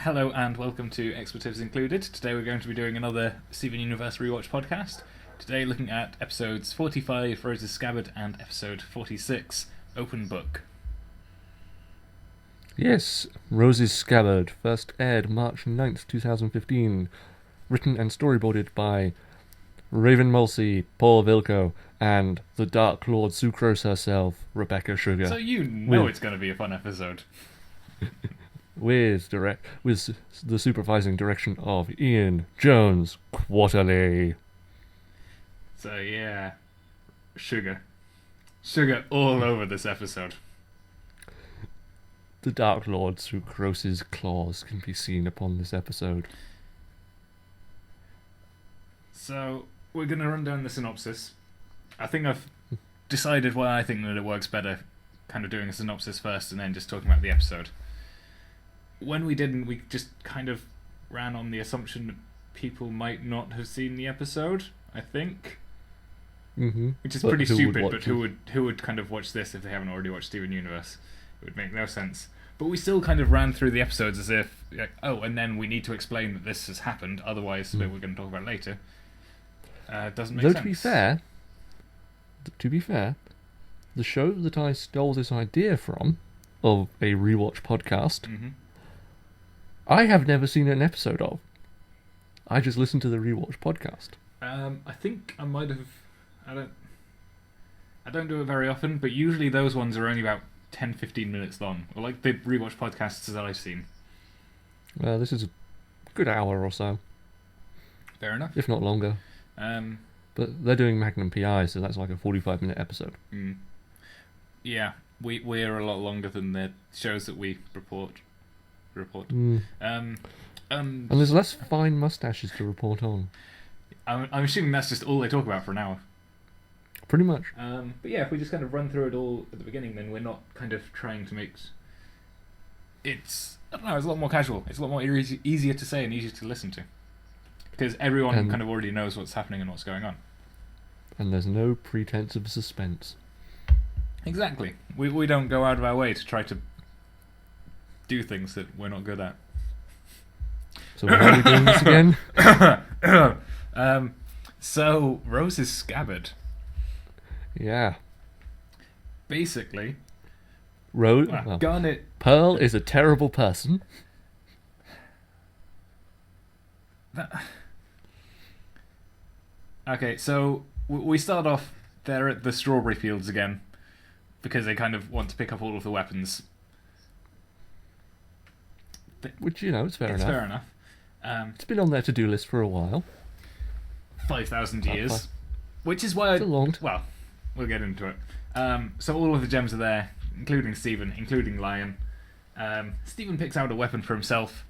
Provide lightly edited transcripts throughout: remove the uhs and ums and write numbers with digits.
Hello and welcome to Expletives Included. Today we're going to be doing another Steven Universe Rewatch podcast. Today looking at episodes 45, Rose's Scabbard, and episode 46, Open Book. Yes, Rose's Scabbard, first aired March 9th, 2015. Written and storyboarded by Raven Mulsey, Paul Vilko, and the Dark Lord Sucrose herself, Rebecca Sugar. So you know it's going to be a fun episode. With the supervising direction of Ian Jones Quarterly. So yeah, sugar all over this episode. The Dark Lord Sucrose's claws can be seen upon this episode. So we're going to run down the synopsis. I think I've decided why I think that it works better kind of doing a synopsis first and then just talking about the episode. When we didn't, we just kind of ran on the assumption that people might not have seen the episode, I think. Mm-hmm. Which is pretty stupid, but who would kind of watch this if they haven't already watched Steven Universe? It would make no sense. But we still kind of ran through the episodes as if, like, oh, and then we need to explain that this has happened, otherwise we're going to talk about it later. Doesn't make sense. Though to be fair, the show that I stole this idea from, of a rewatch podcast, I have never seen an episode of. I just listened to the Rewatch podcast. I think I might have. I don't do it very often, but usually those ones are only about 10-15 minutes long, or like the Rewatch podcasts that I've seen. This is a good hour or so. Fair enough. If not longer. But they're doing Magnum PI, so that's like a 45-minute episode. Yeah, we're a lot longer than the shows that we report. And there's less fine mustaches to report on. I'm assuming that's just all they talk about for an hour. Pretty much. But yeah, if we just kind of run through it all at the beginning, then we're not kind of trying to make... It's a lot more casual. It's a lot more easier to say and easier to listen to. Because everyone kind of already knows what's happening and what's going on. And there's no pretense of suspense. Exactly. We don't go out of our way to try to do things that we're not good at. So why are we doing this again? So, Rose's Scabbard. Yeah. Basically... Garnet... Pearl is a terrible person. Okay, so we start off there at the strawberry fields again, because they kind of want to pick up all of the weapons. Which, it's fair enough. It's fair enough. It's been on their to-do list for a while. 5,000 years. Which is why... Well, we'll get into it. So all of the gems are there, including Stephen, including Lion. Stephen picks out a weapon for himself,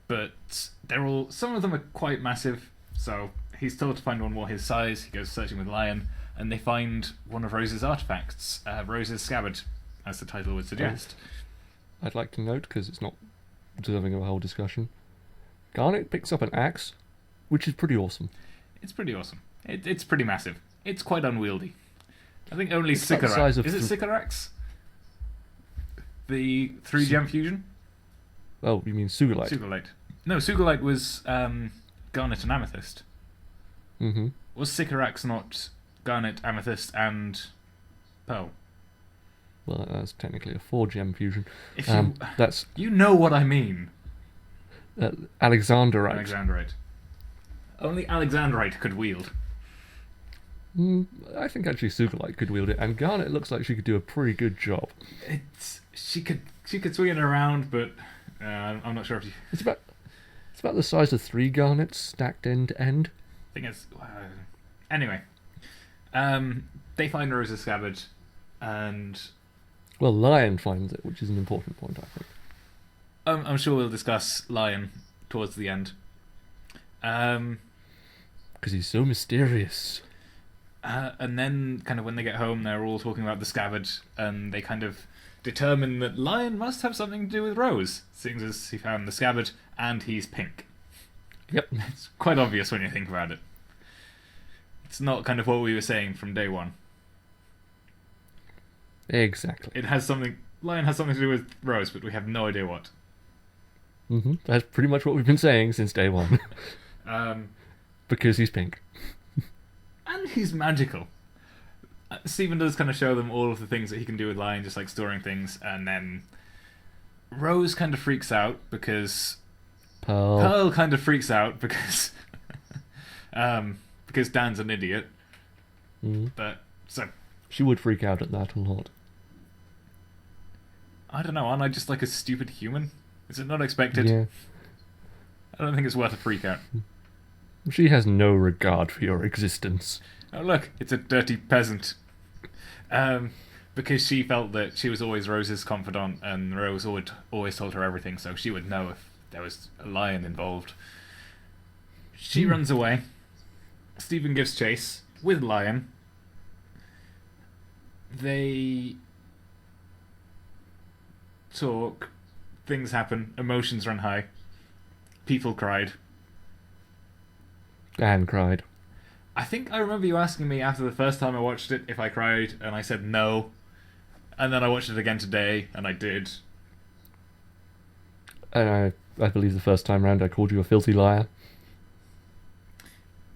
but some of them are quite massive, so he's told to find one more his size. He goes searching with Lion, and they find one of Rose's artifacts, Rose's Scabbard, as the title would suggest. I'd like to note, because it's not deserving of a whole discussion, Garnet picks up an axe, which is pretty awesome. It's pretty awesome. It's pretty massive. It's quite unwieldy. I think only Sycorax... Is it Sycorax? The 3-gem fusion? Oh, you mean Sugilite? Sugilite. No, Sugilite was Garnet and Amethyst. Mm-hmm. Was Sycorax not Garnet, Amethyst, and Pearl? Well, that's technically a 4-gem fusion. That's... You know what I mean. Alexanderite. Alexanderite. Only Alexanderite could wield. I think actually Sugilite could wield it, and Garnet looks like she could do a pretty good job. She could swing it around, but I'm not sure if you... It's about the size of 3 Garnets stacked end to end. I think it's... Anyway. They find Rose's Scabbard, and... Well, Lion finds it, which is an important point, I think. I'm sure we'll discuss Lion towards the end. Because he's so mysterious. And then, kind of when they get home, they're all talking about the Scabbard, and they kind of determine that Lion must have something to do with Rose, seeing as he found the Scabbard, and he's pink. Yep. It's quite obvious when you think about it. It's not kind of what we were saying from day one. Exactly. Lion has something to do with Rose, but we have no idea what. That's pretty much what we've been saying since day one. Because he's pink. And he's magical. Stephen does kind of show them all of the things that he can do with Lion, just like storing things, and then Rose kind of freaks out because Pearl kind of freaks out because because Dan's an idiot. But so she would freak out at that a lot. I don't know. Aren't I just like a stupid human? Is it not expected? Yeah. I don't think it's worth a freak out. She has no regard for your existence. Oh look, it's a dirty peasant. Because she felt that she was always Rose's confidant, and Rose would always told her everything, so she would know if there was a lion involved. She runs away. Stephen gives chase with Lion. They talk. Things happen. Emotions run high. People cried. Anne cried. I think I remember you asking me after the first time I watched it if I cried, and I said no. And then I watched it again today, and I did. And I believe the first time round I called you a filthy liar.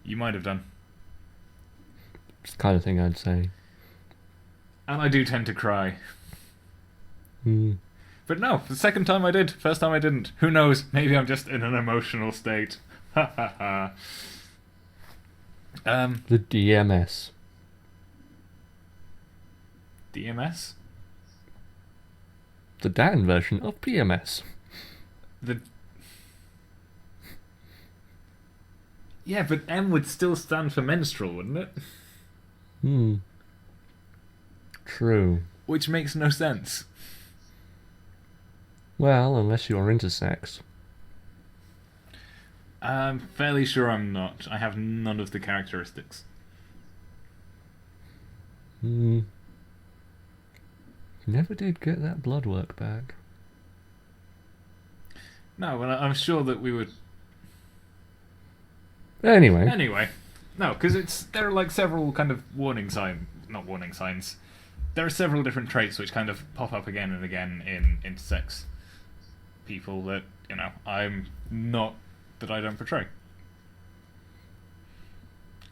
You might have done. It's the kind of thing I'd say. And I do tend to cry. Mm. But no, the second time I did. First time I didn't. Who knows? Maybe I'm just in an emotional state. Ha ha ha. The DMS. DMS? The Dan version of PMS. Yeah, but M would still stand for menstrual, wouldn't it? True. Which makes no sense. Well, unless you're intersex. I'm fairly sure I'm not. I have none of the characteristics. Never did get that blood work back. No, but I'm sure that we would... Anyway. No, because there are like several kind of not warning signs. There are several different traits which kind of pop up again and again in intersex people that, that I don't portray.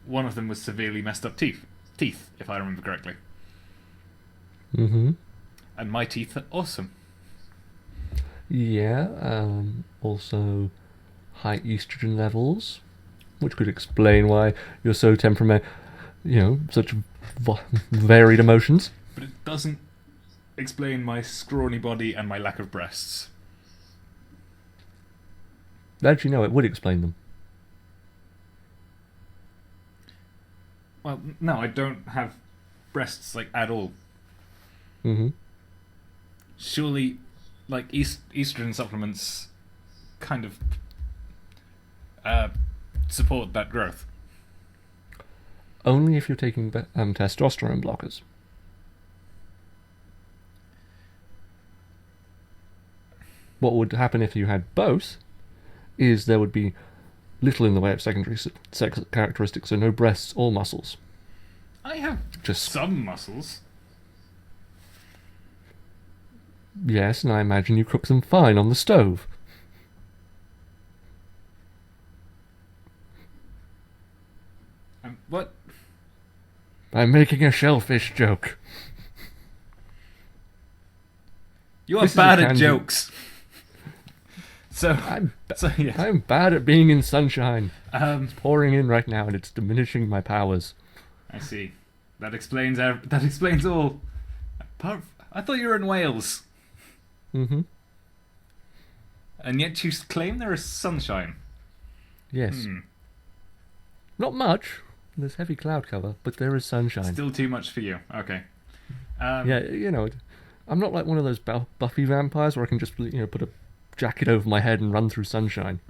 One of them was severely messed up teeth, if I remember correctly. And my teeth are awesome. Yeah, also high estrogen levels, which could explain why you're so such varied emotions. But it doesn't explain my scrawny body and my lack of breasts. Actually, no, it would explain them. Well, no, I don't have breasts, at all. Surely, estrogen supplements kind of support that growth. Only if you're taking testosterone blockers. What would happen if you had both is there would be little in the way of secondary sex characteristics, so no breasts or muscles. I have just some muscles. Yes, and I imagine you cook them fine on the stove. What? I'm making a shellfish joke. You are bad at jokes. I'm bad at being in sunshine. It's pouring in right now, and it's diminishing my powers. I see. That explains all. I thought you were in Wales. And yet you claim there is sunshine. Yes. Not much. There's heavy cloud cover, but there is sunshine. Still too much for you. Okay. Yeah, I'm not like one of those Buffy vampires where I can just put a jacket over my head and run through sunshine.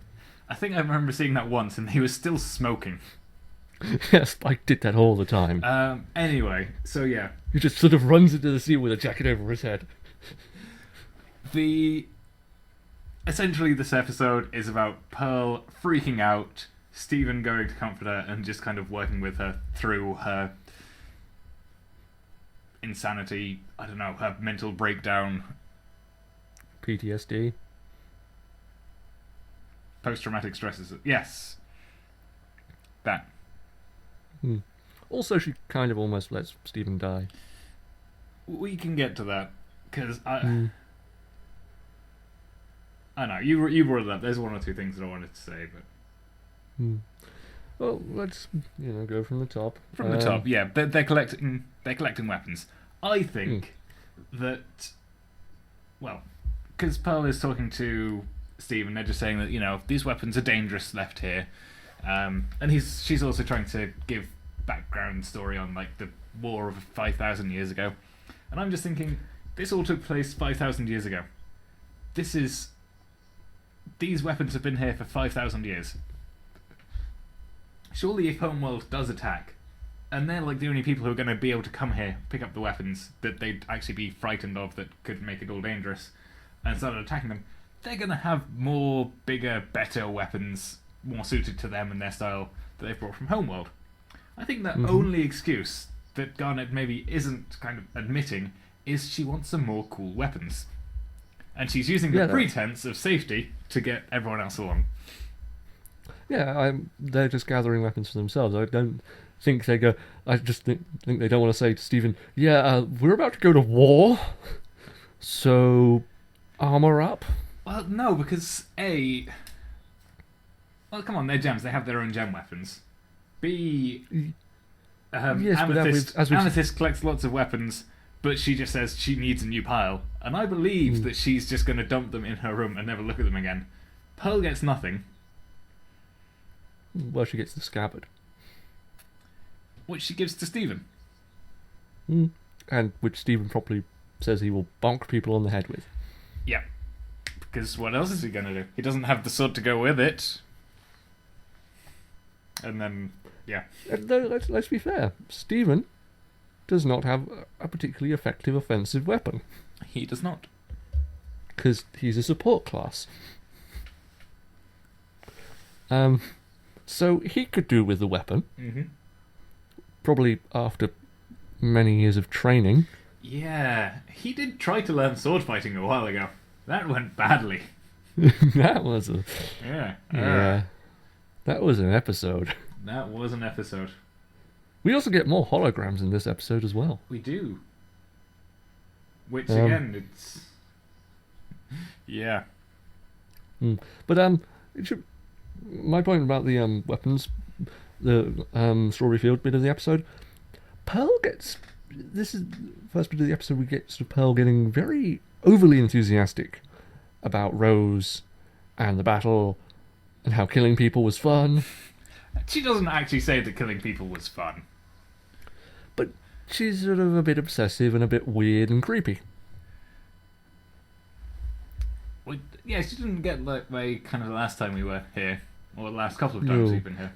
I think I remember seeing that once, and he was still smoking. Yes, Spike did that all the time. Anyway, so yeah. He just sort of runs into the sea with a jacket over his head. Essentially, this episode is about Pearl freaking out, Stephen going to comfort her, and just kind of working with her through her insanity, her mental breakdown. PTSD. post-traumatic stresses. Yes. That. Also, she kind of almost lets Stephen die. We can get to that, because I know, you brought it up. There's one or two things that I wanted to say, but... Well, let's go from the top. From the top, yeah. They're collecting weapons. I think that, well, because Pearl is talking to Steve, and they're just saying that these weapons are dangerous left here, and she's also trying to give background story on like the war of 5,000 years ago, and I'm just thinking this all took place 5,000 years ago. These weapons have been here for 5,000 years. Surely if Homeworld does attack, and they're like the only people who are going to be able to come here, pick up the weapons that they'd actually be frightened of that could make it all dangerous, and start attacking them, they're going to have more, bigger, better weapons, more suited to them and their style, that they've brought from Homeworld. I think the only excuse that Garnet maybe isn't kind of admitting is she wants some more cool weapons. And she's using the pretense of safety to get everyone else along. Yeah, they're just gathering weapons for themselves. I don't think they go... I just think they don't want to say to Stephen, we're about to go to war, so armour up. Well, no, because A... Well, come on, they're gems. They have their own gem weapons. B... Yes, Amethyst collects lots of weapons, but she just says she needs a new pile. And I believe that she's just going to dump them in her room and never look at them again. Pearl gets nothing. Well, she gets the scabbard. Which she gives to Stephen. And which Stephen probably says he will bonk people on the head with. Yeah. Because what else is he going to do? He doesn't have the sword to go with it. And then, yeah. Let's be fair. Stephen does not have a particularly effective offensive weapon. He does not. Because he's a support class. So he could do with the weapon. Probably after many years of training. Yeah, he did try to learn sword fighting a while ago. That went badly. That was a... Yeah. That was an episode. That was an episode. We also get more holograms in this episode as well. We do. Which, again, it's... Yeah. But, my point about the weapons, the Strawberry Field bit of the episode, Pearl gets... This is the first bit of the episode we get sort of Pearl getting very overly enthusiastic about Rose and the battle and how killing people was fun. She doesn't actually say that killing people was fun. But she's sort of a bit obsessive and a bit weird and creepy. Well, yeah, she didn't get that way kind of the last time we were here, or the last couple of times we've been here.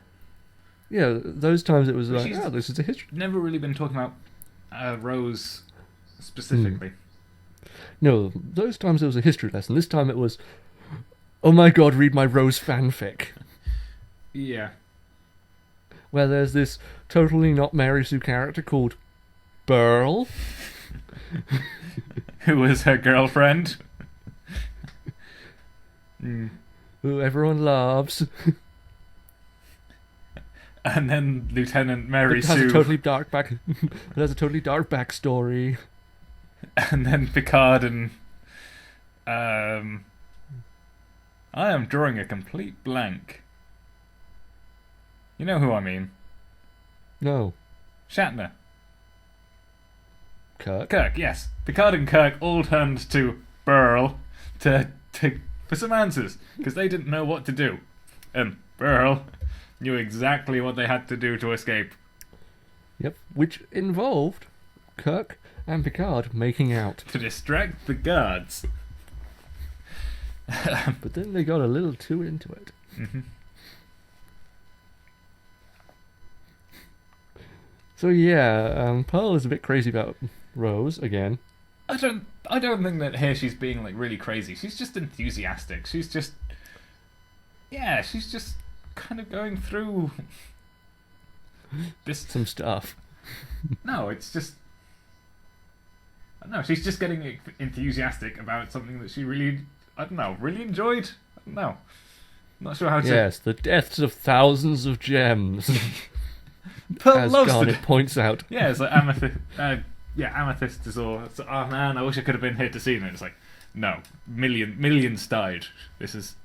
Yeah, those times it was like, this is a history. Never really been talking about Rose specifically. No, those times it was a history lesson. This time it was, oh my god, read my Rose fanfic. Yeah. Where there's this totally not Mary Sue character called Burl. Who was her girlfriend. Who everyone loves. And then Lieutenant Mary Sue. It has a totally dark backstory. And then Picard and... I am drawing a complete blank. You know who I mean? No. Shatner. Kirk, yes. Picard and Kirk all turned to Burl for some answers, because they didn't know what to do. And Burl knew exactly what they had to do to escape. Yep, which involved Kirk and Picard making out. To distract the guards. But then they got a little too into it. So yeah, Pearl is a bit crazy about Rose again. I don't think that here she's being like really crazy. She's just enthusiastic. She's just kind of going through this some stuff. She's just getting enthusiastic about something that she really, really enjoyed. I don't know. Not sure how to... Yes, the deaths of thousands of gems. Pearl as loves Garnet points out. Yeah, it's like Amethyst... Amethyst is all... It's like, oh man, I wish I could have been here to see it. It's like, no. Millions died. This is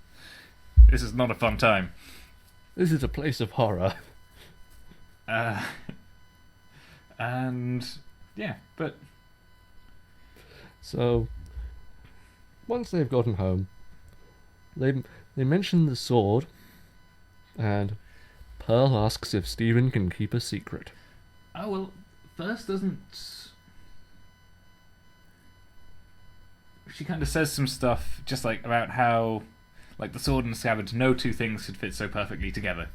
not a fun time. This is a place of horror. And... Yeah, but... So... Once they've gotten home, they mention the sword, and Pearl asks if Stephen can keep a secret. Oh, well, first doesn't... She kind of says some stuff, just like, about how, like, the sword and the scabbard, no two things could fit so perfectly together.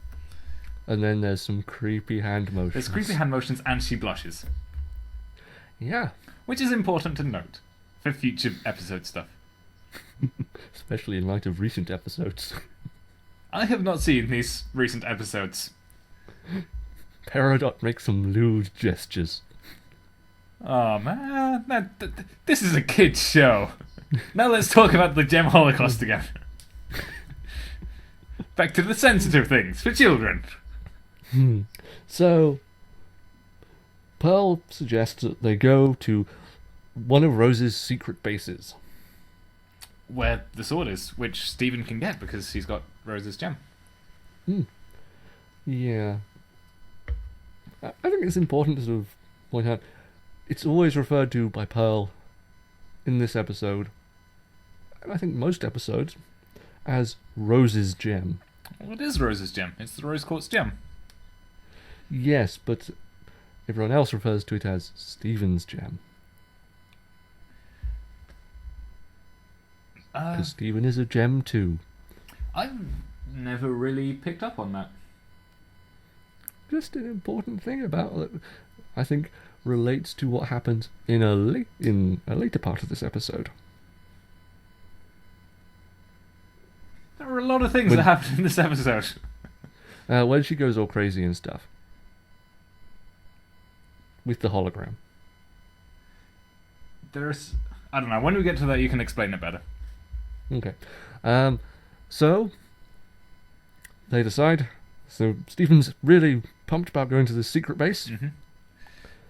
And then there's some creepy hand motions. There's creepy hand motions, and she blushes. Yeah. Which is important to note for future episode stuff. Especially in light of recent episodes. I have not seen these recent episodes. Peridot makes some lewd gestures. Oh man, this is a kid's show. Now let's talk about the Gem Holocaust again. Back to the sensitive things for children. So, Pearl suggests that they go to one of Rose's secret bases. Where the sword is, which Stephen can get because he's got Rose's gem. Yeah. I think it's important to sort of point out, it's always referred to by Pearl in this episode, and I think most episodes, as Rose's gem. Well, it is Rose's gem. It's the Rose Quartz gem. Yes, but everyone else refers to it as Stephen's gem. Because Stephen is a gem too. I've never really picked up on that. Just an important thing about it, I think, relates to what happens in a later part of this episode. There are a lot of things that happen in this episode. When she goes all crazy and stuff. With the hologram. I don't know, when we get to that you can explain it better. Okay. So, they decide. So, Stephen's really pumped about going to this secret base. Mm-hmm.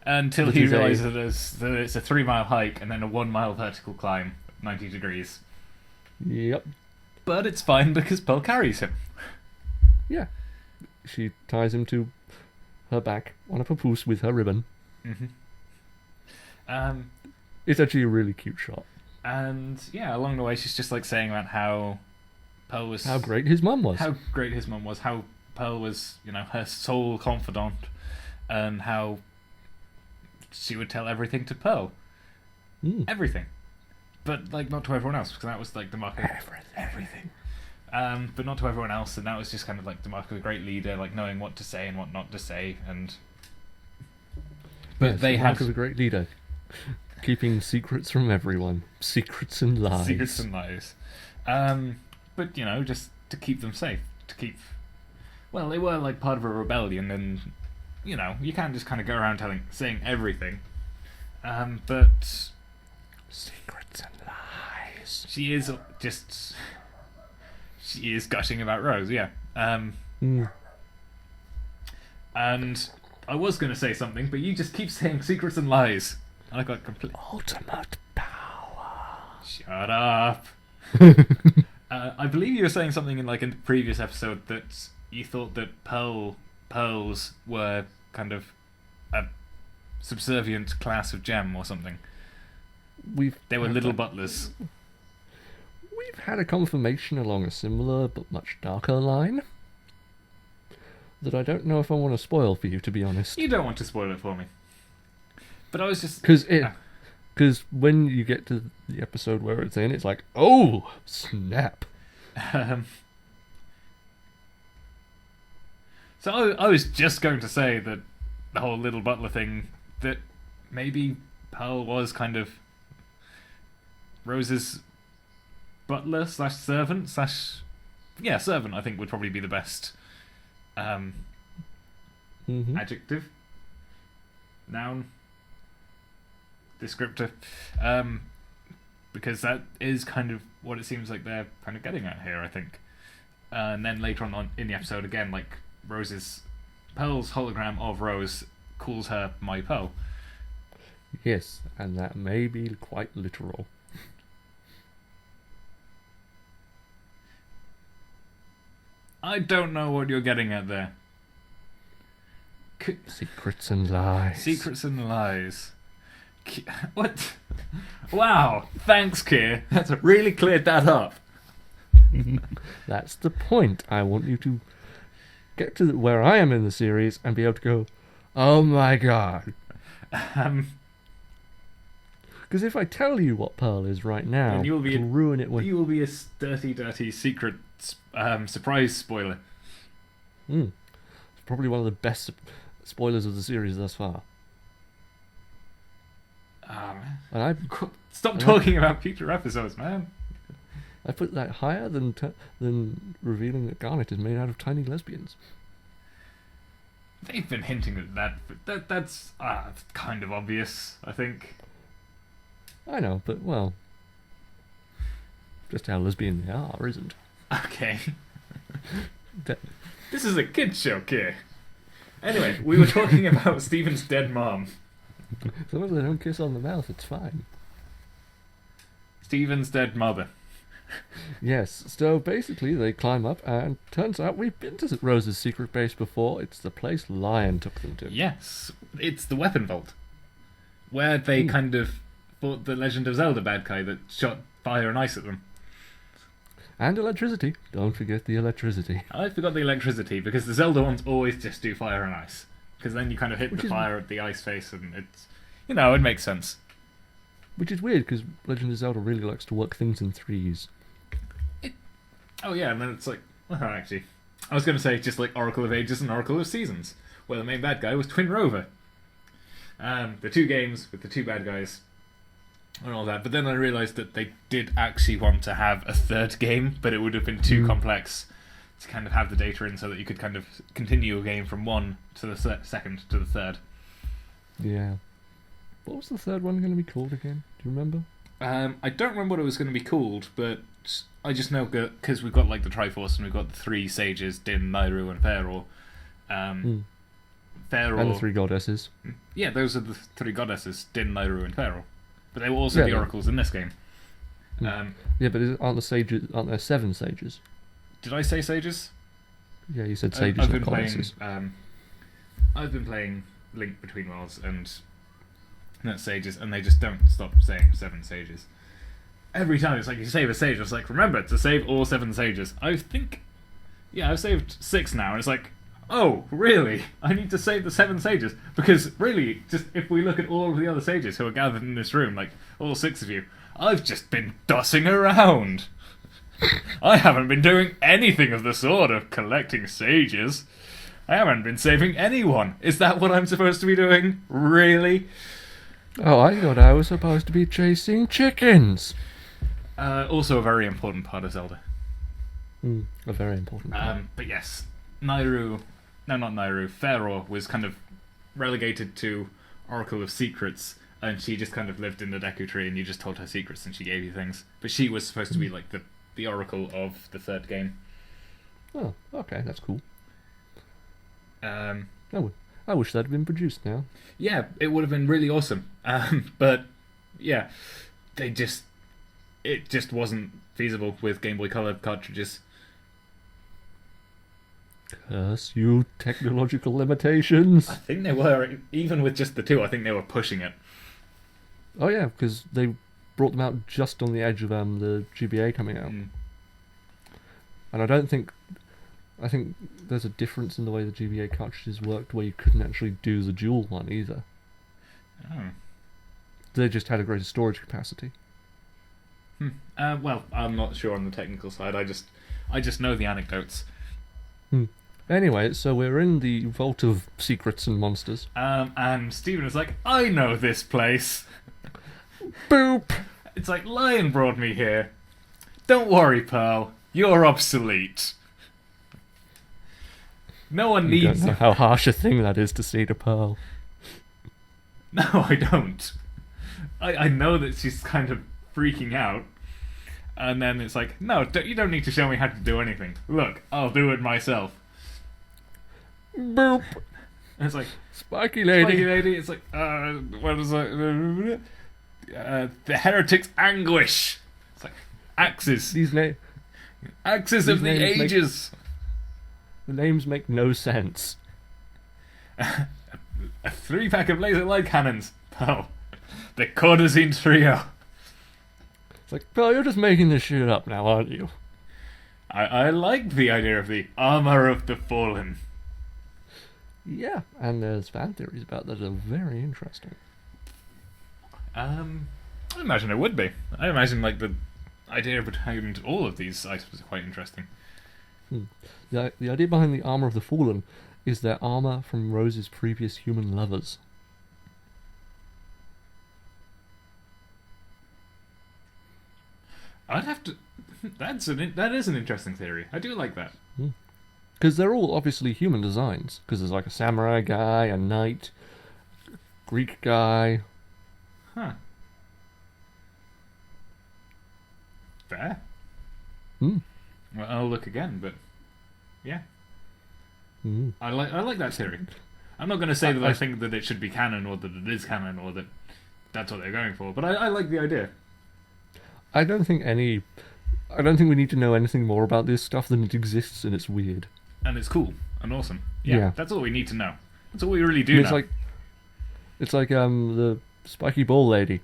Until he realises that it's a 3-mile hike and then a 1-mile vertical climb, 90 degrees. Yep. But it's fine because Pearl carries him. Yeah. She ties him to her back on a papoose with her ribbon. Mm-hmm. It's actually a really cute shot. And yeah, along the way she's just like saying about how Pearl was... How great his mum was. How great his mum was. How Pearl was, her sole confidant. And how she would tell everything to Pearl. Everything. But like not to everyone else, because that was like the mark of... Everything. But not to everyone else, and that was just kind of like the mark of a great leader, like knowing what to say and what not to say, and... But yes, they the had... mark of a great leader. Keeping secrets from everyone. Secrets and lies. Secrets and lies. But, just to keep them safe. To keep... Well, they were, like, part of a rebellion, and, you can't just kind of go around saying everything. But... Secrets and lies. She is gushing about Rose, yeah. And I was going to say something, but you just keep saying secrets and lies. I got complete... Ultimate power. Shut up. I believe you were saying something in the previous episode that you thought that pearls were kind of a subservient class of gem or something. They were little butlers. We've had a confirmation along a similar but much darker line that I don't know if I want to spoil for you, to be honest. You don't want to spoil it for me. But I was just... Because when you get to the episode where it's in, it's like, oh, snap. So I was just going to say that the whole little butler thing, that maybe Pearl was kind of Rose's butler / servant / servant, I think would probably be the best adjective, noun, descriptor, because that is kind of what it seems like they're kind of getting at here, I think. And then later on in the episode, again, like Pearl's hologram of Rose calls her my Pearl. Yes, and that may be quite literal. I don't know what you're getting at there. Secrets and lies. Secrets and lies. What? Wow, thanks, Keir. That's really cleared that up. That's the point. I want you to get to where I am in the series and be able to go, oh my god. Because if I tell you what Pearl is right now, it'll ruin it. You will be a dirty, dirty secret surprise spoiler. It's probably one of the best spoilers of the series thus far. Stop talking about future episodes, man. I put that higher than revealing that Garnet is made out of tiny lesbians. They've been hinting at that, but that's kind of obvious, I think. I know, but, well, just how lesbian they are, isn't? Okay. This is a kid's show, Keir. Anyway, we were talking about Stephen's dead mom. As long as they don't kiss on the mouth, it's fine. Stephen's dead mother. Yes, so basically they climb up, and turns out we've been to Rose's secret base before. It's the place Lion took them to. Yes, it's the weapon vault, where they kind of fought the Legend of Zelda bad guy that shot fire and ice at them. And electricity. Don't forget the electricity. I forgot the electricity, because the Zelda ones always just do fire and ice. Because then you kind of hit the fire at the ice face, and it's, it makes sense. Which is weird, because Legend of Zelda really likes to work things in threes. Oh yeah, and then it's like, well, actually, I was going to say just like Oracle of Ages and Oracle of Seasons, where the main bad guy was Twin Rover. The two games with the two bad guys and all that, but then I realised that they did actually want to have a third game, but it would have been too complex to kind of have the data in so that you could kind of continue a game from one to the second to the third. Yeah. What was the third one going to be called again? Do you remember? I don't remember what it was going to be called, but I just know because we've got like the Triforce and we've got the three sages, Din, Nairu, and Ferror. Ferror and the three goddesses. Yeah, those are the three goddesses, Din, Nairu, and Ferror. But they were also the oracles in this game. Yeah, but aren't there 7 sages? Did I say sages? Yeah, you said sages and goddesses. I've been playing Link Between Worlds and not sages, and they just don't stop saying 7 sages. Every time it's like you save a sage, it's like, remember to save all 7 sages. I've saved 6 now, and it's like, oh, really? I need to save the 7 sages? Because really, just if we look at all of the other sages who are gathered in this room, like all 6 of you, I've just been dossing around. I haven't been doing anything of the sort of collecting sages. I haven't been saving anyone. Is that what I'm supposed to be doing? Really? Oh, I thought I was supposed to be chasing chickens. Also a very important part of Zelda. A very important part. But yes, Ferror was kind of relegated to Oracle of Secrets, and she just kind of lived in the Deku Tree, and you just told her secrets and she gave you things. But she was supposed to be like the Oracle of the third game. Oh, okay, that's cool. I wish that had been produced now. Yeah, it would have been really awesome. But yeah, it just wasn't feasible with Game Boy Color cartridges. Curse you, technological limitations. I think they were, even with just the 2, I think they were pushing it. Oh yeah, because they brought them out just on the edge of the GBA coming out. And I think there's a difference in the way the GBA cartridges worked, where you couldn't actually do the dual one either. Oh. They just had a greater storage capacity. Well, I'm not sure on the technical side. I just know the anecdotes. Anyway, so we're in the Vault of Secrets and Monsters. And Stephen is like, I know this place. Boop! It's like, Lion brought me here. Don't worry, Pearl. You're obsolete. No one needs... You don't know how harsh a thing that is to say to Pearl. No, I don't. I know that she's kind of freaking out. And then it's like, no, you don't need to show me how to do anything. Look, I'll do it myself. Boop. And it's like, Spiky lady. It's like, what is it? The heretic's anguish. It's like, axes. Axes of the ages. The names make no sense. A 3-pack of laser light cannons. Oh, the Cortazine trio. It's like, Bill, you're just making this shit up now, aren't you? I like the idea of the armor of the fallen. Yeah, and there's fan theories about that are very interesting. I imagine it would be. I imagine like the idea behind all of these items is quite interesting. The idea behind the armor of the fallen is their armor from Rose's previous human lovers. I'd have to. That is an interesting theory. I do like that. Because they're all obviously human designs. Because there's like a samurai guy, a knight, Greek guy. Huh. Fair. Well, I'll look again, but yeah. I like that theory. I'm not going to say that I think that it should be canon, or that it is canon, or that that's what they're going for. But I like the idea. I don't think we need to know anything more about this stuff than it exists and it's weird. And it's cool and awesome. Yeah. That's all we need to know. That's all we really do know. It's like the spiky ball lady.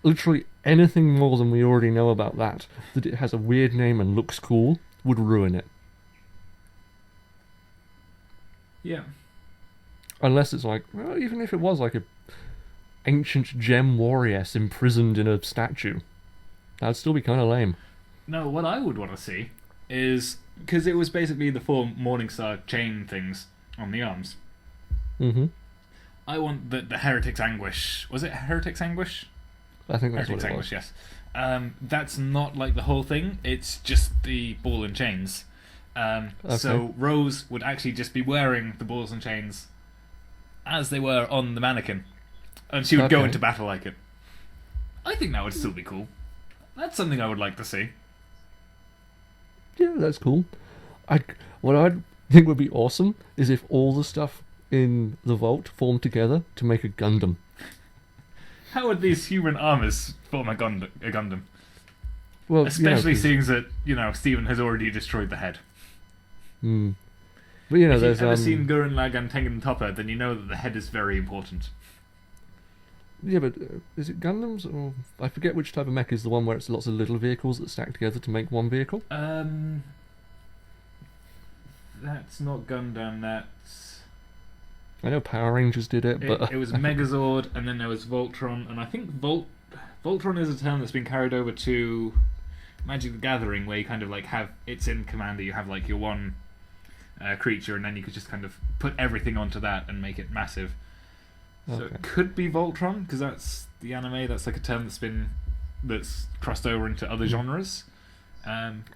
Literally anything more than we already know about that it has a weird name and looks cool, would ruin it. Yeah. Unless it's like, well, even if it was like a ancient gem warrioress imprisoned in a statue, that'd still be kind of lame. No, what I would want to see is, because it was basically the 4 Morningstar chain things on the arms. I want the Heretic's Anguish. Was it Heretic's Anguish? I think that's Heretic's what it was. Anguish, yes. That's not like the whole thing. It's just the ball and chains. Okay. So Rose would actually just be wearing the balls and chains as they were on the mannequin. And she would go into battle like it. I think that would still be cool. That's something I would like to see. Yeah, that's cool. What I think would be awesome is if all the stuff in the vault formed together to make a Gundam. How would these human armors form a Gundam? Well, especially seeing that Stephen has already destroyed the head. But if you've ever seen Gurren Lagann Tengen Toppa, then you know that the head is very important. Yeah, but is it Gundams, or I forget which type of mech is the one where it's lots of little vehicles that stack together to make one vehicle? That's not Gundam. That's. I know Power Rangers did it, but it was Megazord, and then there was Voltron, and I think Voltron is a term that's been carried over to Magic the Gathering, where you kind of like have it's in Commander. You have like your one creature, and then you could just kind of put everything onto that and make it massive. So it could be Voltron, because that's the anime. That's like a term that's crossed over into other genres.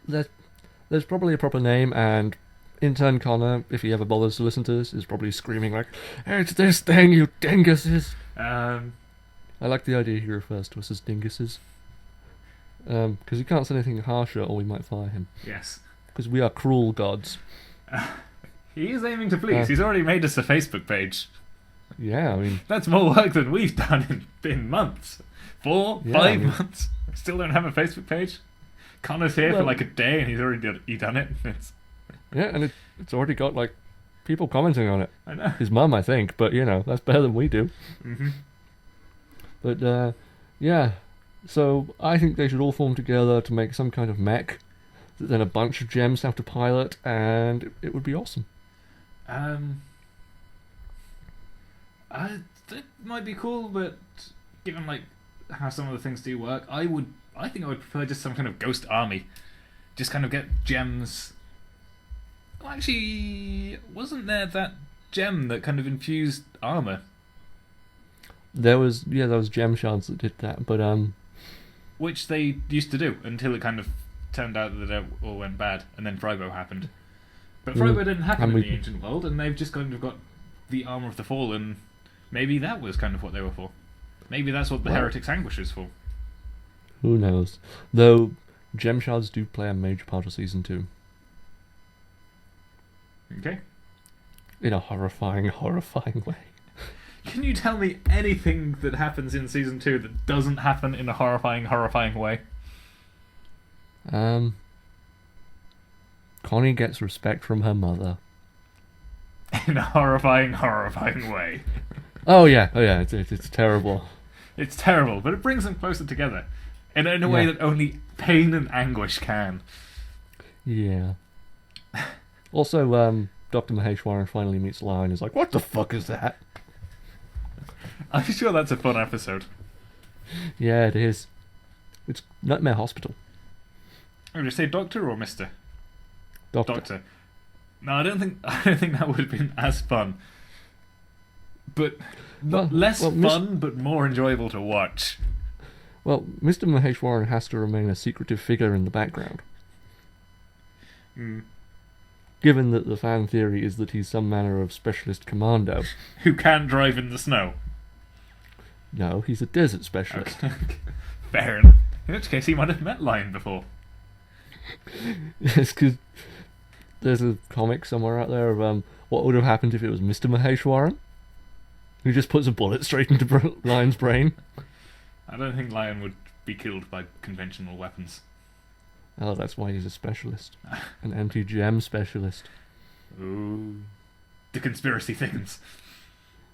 There's probably a proper name, and intern Connor, if he ever bothers to listen to this, is probably screaming like, "It's this thing, you dinguses!" I like the idea he refers to us as dinguses. Because he can't say anything harsher, or we might fire him. Yes. Because we are cruel gods. He is aiming to please. He's already made us a Facebook page. Yeah, I mean... That's more work than we've done in months. 5 months. Still don't have a Facebook page. Connor's here for like a day and he's already done it. Yeah, and it's already got like people commenting on it. I know. His mum, I think, but that's better than we do. But yeah, so I think they should all form together to make some kind of mech that then a bunch of gems have to pilot, and it would be awesome. That might be cool, but given like how some of the things do work, I think I would prefer just some kind of ghost army. Just kind of get gems. Well, actually, wasn't there that gem that kind of infused armor? There was gem shards that did that, but which they used to do until it kind of turned out that it all went bad, and then Frybo happened. But Frybo didn't happen in the ancient world, and they've just kind of got the armor of the fallen. Maybe that was kind of what they were for. Maybe that's what the Heretic's Anguish is for. Who knows? Though, gem shards do play a major part of Season 2. Okay. In a horrifying, horrifying way. Can you tell me anything that happens in Season 2 that doesn't happen in a horrifying, horrifying way? Connie gets respect from her mother. In a horrifying, horrifying way. Oh yeah, it's terrible. It's terrible, but it brings them closer together. In a way that only pain and anguish can. Yeah. Also, Dr. Maheshwaran finally meets Lion and is like, what the fuck is that? I'm sure that's a fun episode. Yeah, it is. It's Nightmare Hospital. Would you say Doctor or Mister? Doctor. No, I don't think that would have been as fun. But less fun, but more enjoyable to watch. Well, Mr. Maheshwaran has to remain a secretive figure in the background. Given that the fan theory is that he's some manner of specialist commando. Who can't drive in the snow. No, he's a desert specialist. Okay. Fair enough. In which case he might have met Lion before. It's because there's a comic somewhere out there of what would have happened if it was Mr. Maheshwaran, who just puts a bullet straight into Lion's brain. I don't think Lion would be killed by conventional weapons. Oh, that's why he's a specialist. An anti-gem specialist. Ooh. The conspiracy things.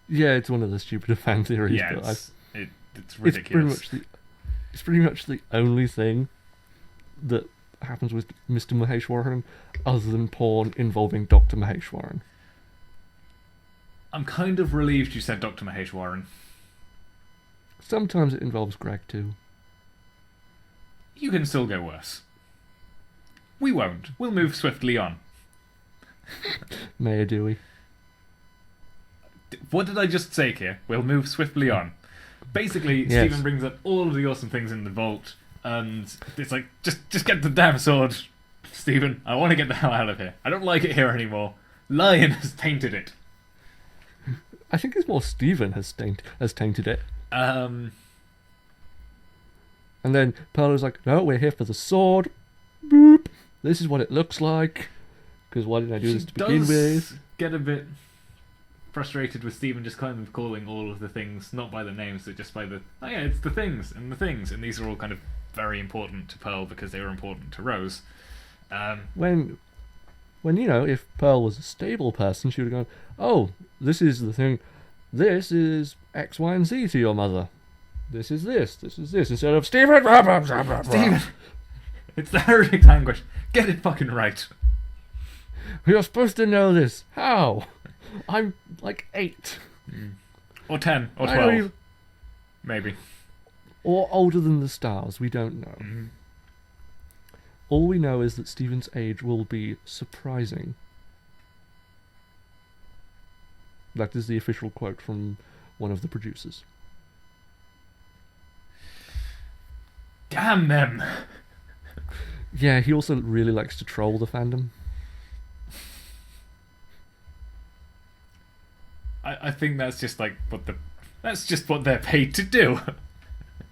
Yeah, it's one of the stupider fan theories. Yeah, but it's ridiculous. It's pretty much the only thing that happens with Mr. Maheshwaran other than porn involving Dr. Maheshwaran. I'm kind of relieved you said Dr. Maheshwaran. Sometimes it involves Greg too. You can still go worse. We won't. We'll move swiftly on. Mayor Dewey. What did I just say here? We'll move swiftly on. Basically, yes. Stephen brings up all of the awesome things in the vault, and it's like, just get the damn sword, Stephen. I want to get the hell out of here. I don't like it here anymore. Lion has tainted it. I think it's more Stephen has tainted it. And then Pearl is like, no, we're here for the sword. Boop. This is what it looks like. Because why didn't I do this to begin with? Get a bit frustrated with Stephen just kind of calling all of the things, not by the names, but just by the, oh yeah, it's the things, and these are all kind of very important to Pearl because they were important to Rose. When if Pearl was a stable person, she would have gone, oh, this is the thing, this is X, Y, and Z to your mother. This is this, instead of Stephen! Stephen! It's the heretic anguish. Get it fucking right. You're supposed to know this. How? I'm like 8. Or 10, or 12. Maybe. Or older than the stars, we don't know. Mm-hmm. All we know is that Stephen's age will be surprising. That is the official quote from one of the producers. Damn them! Yeah, he also really likes to troll the fandom. I think that's just like what they're paid to do.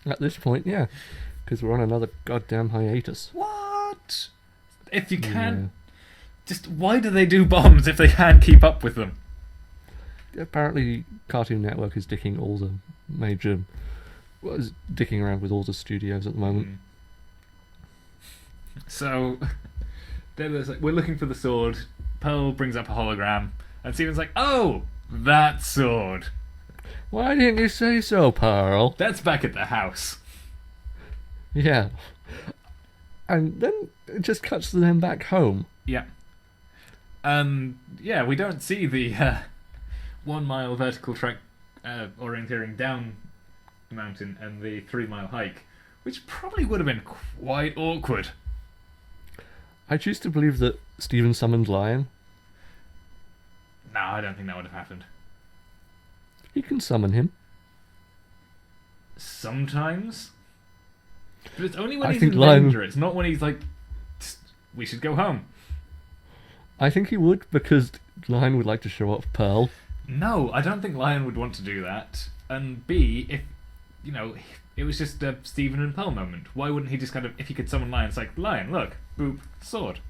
At this point, yeah. Because we're on another goddamn hiatus. What? If you can't... Just why do they do bombs if they can't keep up with them? Apparently, Cartoon Network is dicking all the major... is dicking around with all the studios at the moment. So, there's like, we're looking for the sword. Pearl brings up a hologram. And Stephen's like, oh, that sword. Why didn't you say so, Pearl? That's back at the house. Yeah. And then it just cuts to them back home. Yeah. Yeah, we don't see the 1 mile vertical track orienteering down the mountain and the 3 mile hike, which probably would have been quite awkward. I choose to believe that Stephen summoned Lion. No, I don't think that would have happened. He can summon him. Sometimes. But it's only when I he's think in danger. It's not when he's like, we should go home. I think he would, because Lion would like to show off Pearl. No, I don't think Lion would want to do that. And B, if it was just a Stephen and Pearl moment. Why wouldn't he just kind of, if he could summon Lion, it's like, Lion, look, boop, sword.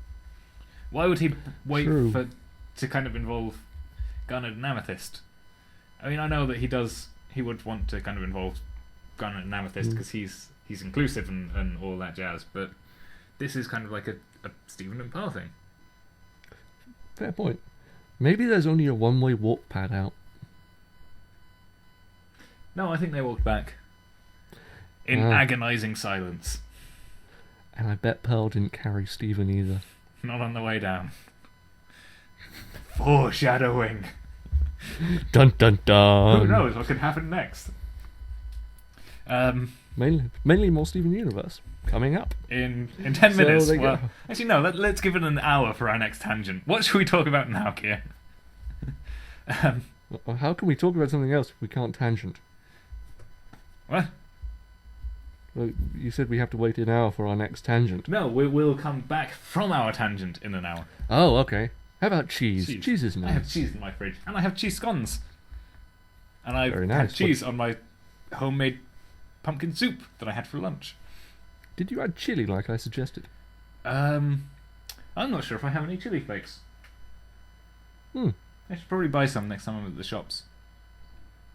Why would he wait to kind of involve Garnet and Amethyst? I mean, I know that he would want to kind of involve Garnet and Amethyst because he's inclusive and all that jazz, but this is kind of like a Stephen and Pearl thing. Fair point. Maybe there's only a one-way walk pad out. No, I think they walked back. In agonising silence. And I bet Pearl didn't carry Stephen either. Not on the way down. Foreshadowing. Dun dun dun. Who knows what could happen next? Mainly more Steven Universe coming up. In 10 minutes. Well, actually, no, let's give it an hour for our next tangent. What should we talk about now, Keir? How can we talk about something else if we can't tangent? What? Well, you said we have to wait an hour for our next tangent. No, we'll come back from our tangent in an hour. Oh, okay. How about cheese? Cheese is nice. I have cheese in my fridge, and I have cheese scones. And I've Very nice. had cheese on my homemade pumpkin soup that I had for lunch. Did you add chili like I suggested? I'm not sure if I have any chili flakes. I should probably buy some next time I'm at the shops.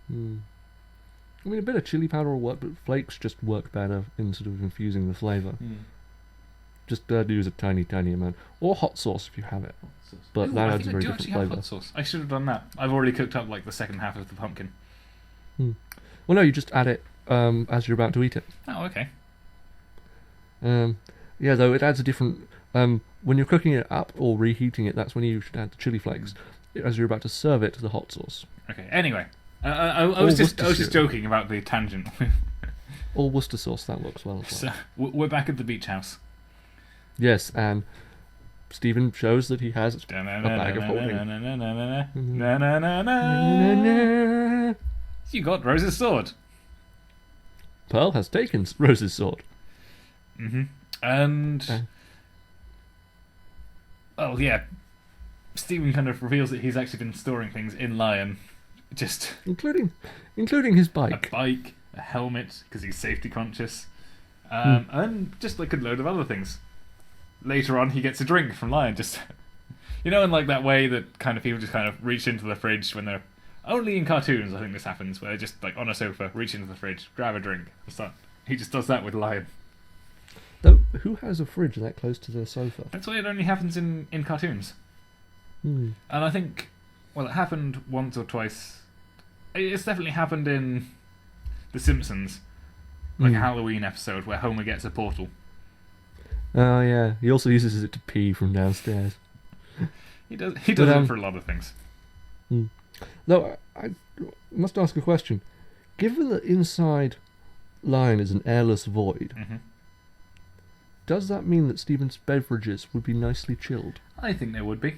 I mean, a bit of chili powder will work, but flakes just work better in sort of infusing the flavour. Just use a tiny, tiny amount. Or hot sauce if you have it. But that adds a very different flavour. Hot sauce. I should have done that. I've already cooked up like the second half of the pumpkin. Well, no, you just add it as you're about to eat it. Oh, okay. Yeah, though it adds a different... when you're cooking it up or reheating it, that's when you should add the chili flakes. As you're about to serve it, the hot sauce. Okay, anyway. I was just joking about the tangent. Or Worcester sauce, that works well as well. So, we're back at the beach house. Yes, and Stephen shows that he has a bag of holding. You got Rose's sword. Pearl has taken Rose's sword. And... oh, yeah. Stephen kind of reveals that he's actually been storing things in Lion. Just... Including his bike. A bike, a helmet, because he's safety conscious. And just like a load of other things. Later on, he gets a drink from Lion. Just... in like that way that kind of people just kind of reach into the fridge when they're... only in cartoons, I think this happens, where they're just like on a sofa, reach into the fridge, grab a drink, and start. He just does that with Lion. Though, who has a fridge that close to their sofa? That's why it only happens in cartoons. And I think, well, it happened once or twice. It's definitely happened in The Simpsons, like a Halloween episode where Homer gets a portal. Oh yeah, he also uses it to pee from downstairs. He does it for a lot of things. Though, I must ask a question. Given that inside Lion is an airless void, does that mean that Stephen's beverages would be nicely chilled? I think they would be.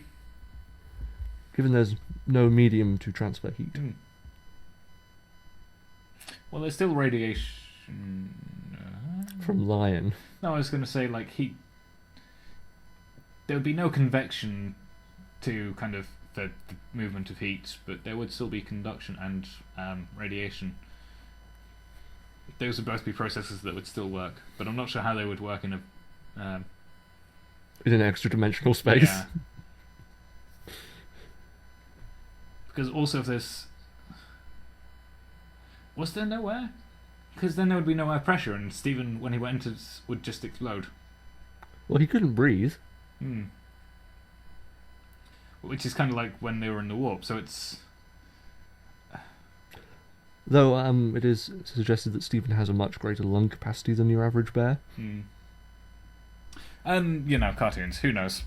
Given there's no medium to transfer heat. Well, there's still radiation... from Lion. No, I was going to say, like, heat... there would be no convection to kind of the movement of heat, but there would still be conduction and radiation. Those would both be processes that would still work, but I'm not sure how they would work in a... in an extra-dimensional space. Yeah. Because also if there's... was there no air? Because then there would be no air pressure, and Stephen, when he went into would just explode. Well, he couldn't breathe. Which is kind of like when they were in the warp, so it's... Though it is suggested that Stephen has a much greater lung capacity than your average bear. And, cartoons, who knows?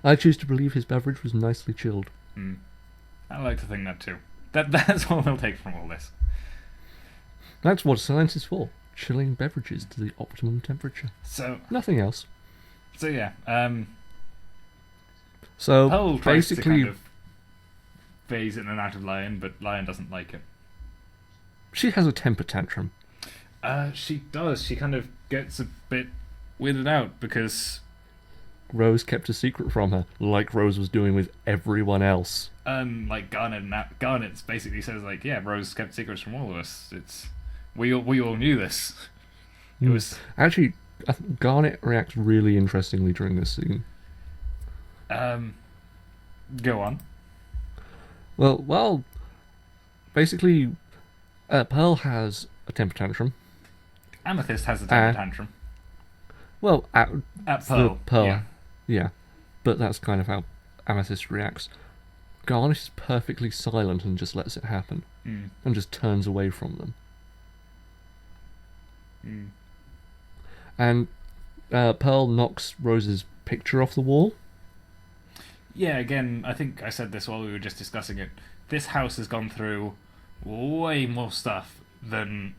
I choose to believe his beverage was nicely chilled. I like to think that too. That's what we'll take from all this. That's what science is for. Chilling beverages to the optimum temperature. So... nothing else. So yeah, so Pearl tries basically... to kind of phase in and out of Lion, but Lion doesn't like it. She has a temper tantrum. She does. She kind of gets a bit weirded out because... Rose kept a secret from her, like Rose was doing with everyone else. And like Garnet basically says like, yeah, Rose kept secrets from all of us. We all knew this. It was actually, I think Garnet reacts really interestingly during this scene. Go on. Well, basically, Pearl has a temper tantrum. Amethyst has a temper tantrum. Well, at Pearl. Yeah. But that's kind of how Amethyst reacts. Garnet is perfectly silent and just lets it happen. And just turns away from them. And Pearl knocks Rose's picture off the wall. Yeah, again, I think I said this while we were just discussing it. This house has gone through way more stuff than